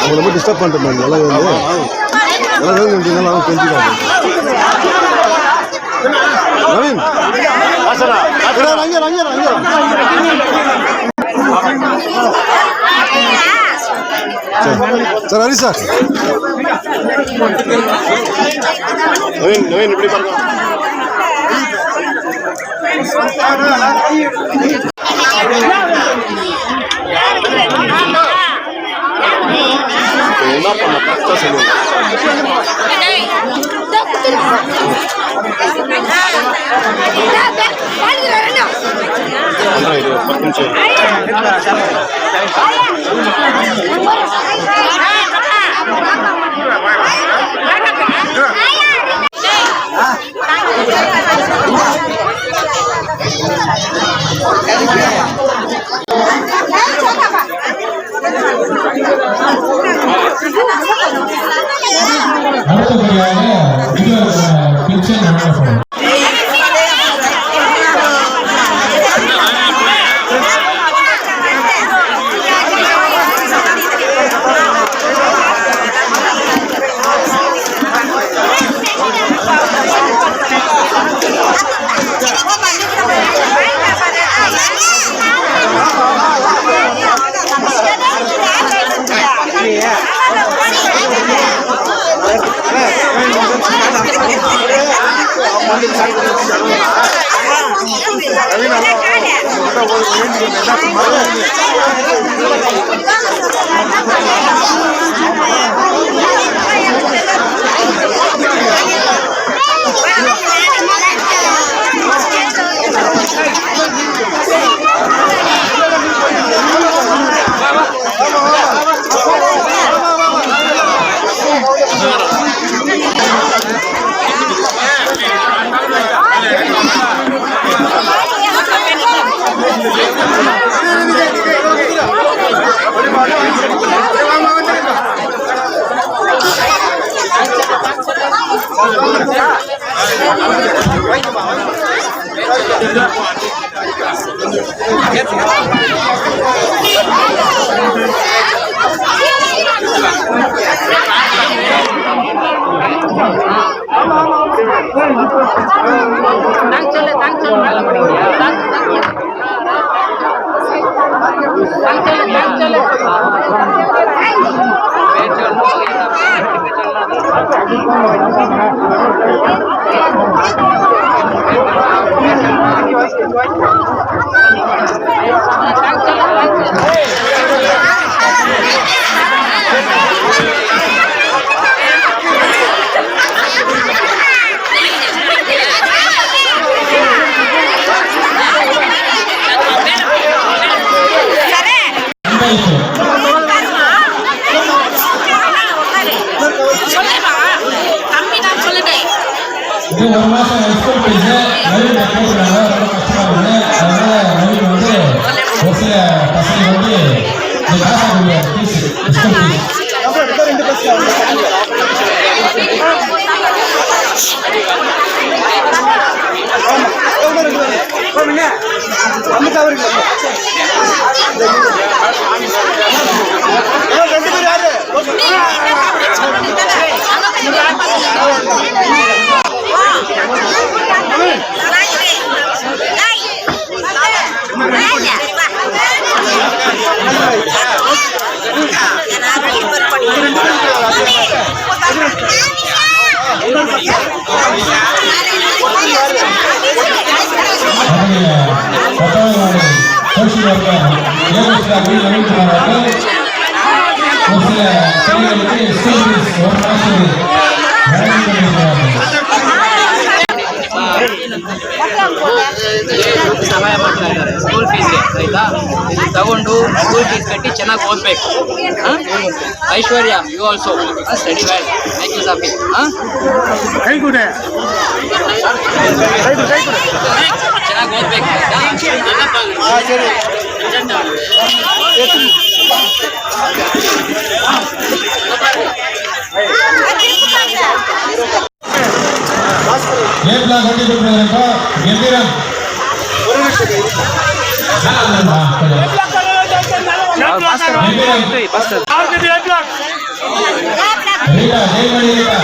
அவங்களை போய் டிஸ்டர்ப் பண்ணிட்டு நல்லா நல்லா தெரிஞ்சுக்காங்க. நவீன் சார் ஹரி சார் நவீன் இப்படி பாருங்க என்ன பண்ண கஷ்டம் சொல்லுங்க இது 10 நிமிஷம் அடுத்தபடியாக கிச்சன் மண்டபம் இது ஒரு மாசம் எக்ஸ்போர்ட் பீஸ் நவீன் கேட்குறாங்க, ரொம்ப கஷ்டமா இருக்குது. அதனால நவீன் வந்து ஒரு சில பசங்க வந்து இந்த காசாக்குள்ள பீஸ் எக்ஸ்போர்ட் பீஸ் சோசியல் ஒர்க்கர் நவீன்குமார் அவர்கள் ஒரு சில பிள்ளைகளுக்கு ஸ்கூல் ஃபீஸ் ஒரு மாதத்துக்கு வழங்கி கொண்டிருக்கிறார்கள். ಸಹಾಯ ಮಾಡ್ತಾ ಇದ್ದಾರೆ ಸ್ಕೂಲ್ ಫೀಸ್ಗೆ, ಆಯ್ತಾ? ಇದು ತಗೊಂಡು ಸ್ಕೂಲ್ ಫೀಸ್ ಕಟ್ಟಿ ಚೆನ್ನಾಗಿ ಓದಬೇಕು. Aishwarya, you also study well, make use of it. ಚೆನ್ನಾಗಿ ಓದಬೇಕು, ఏ బ్లాక్ ఒకటి చెప్పారంటే గంభీరం రీటా జై మణి రీటా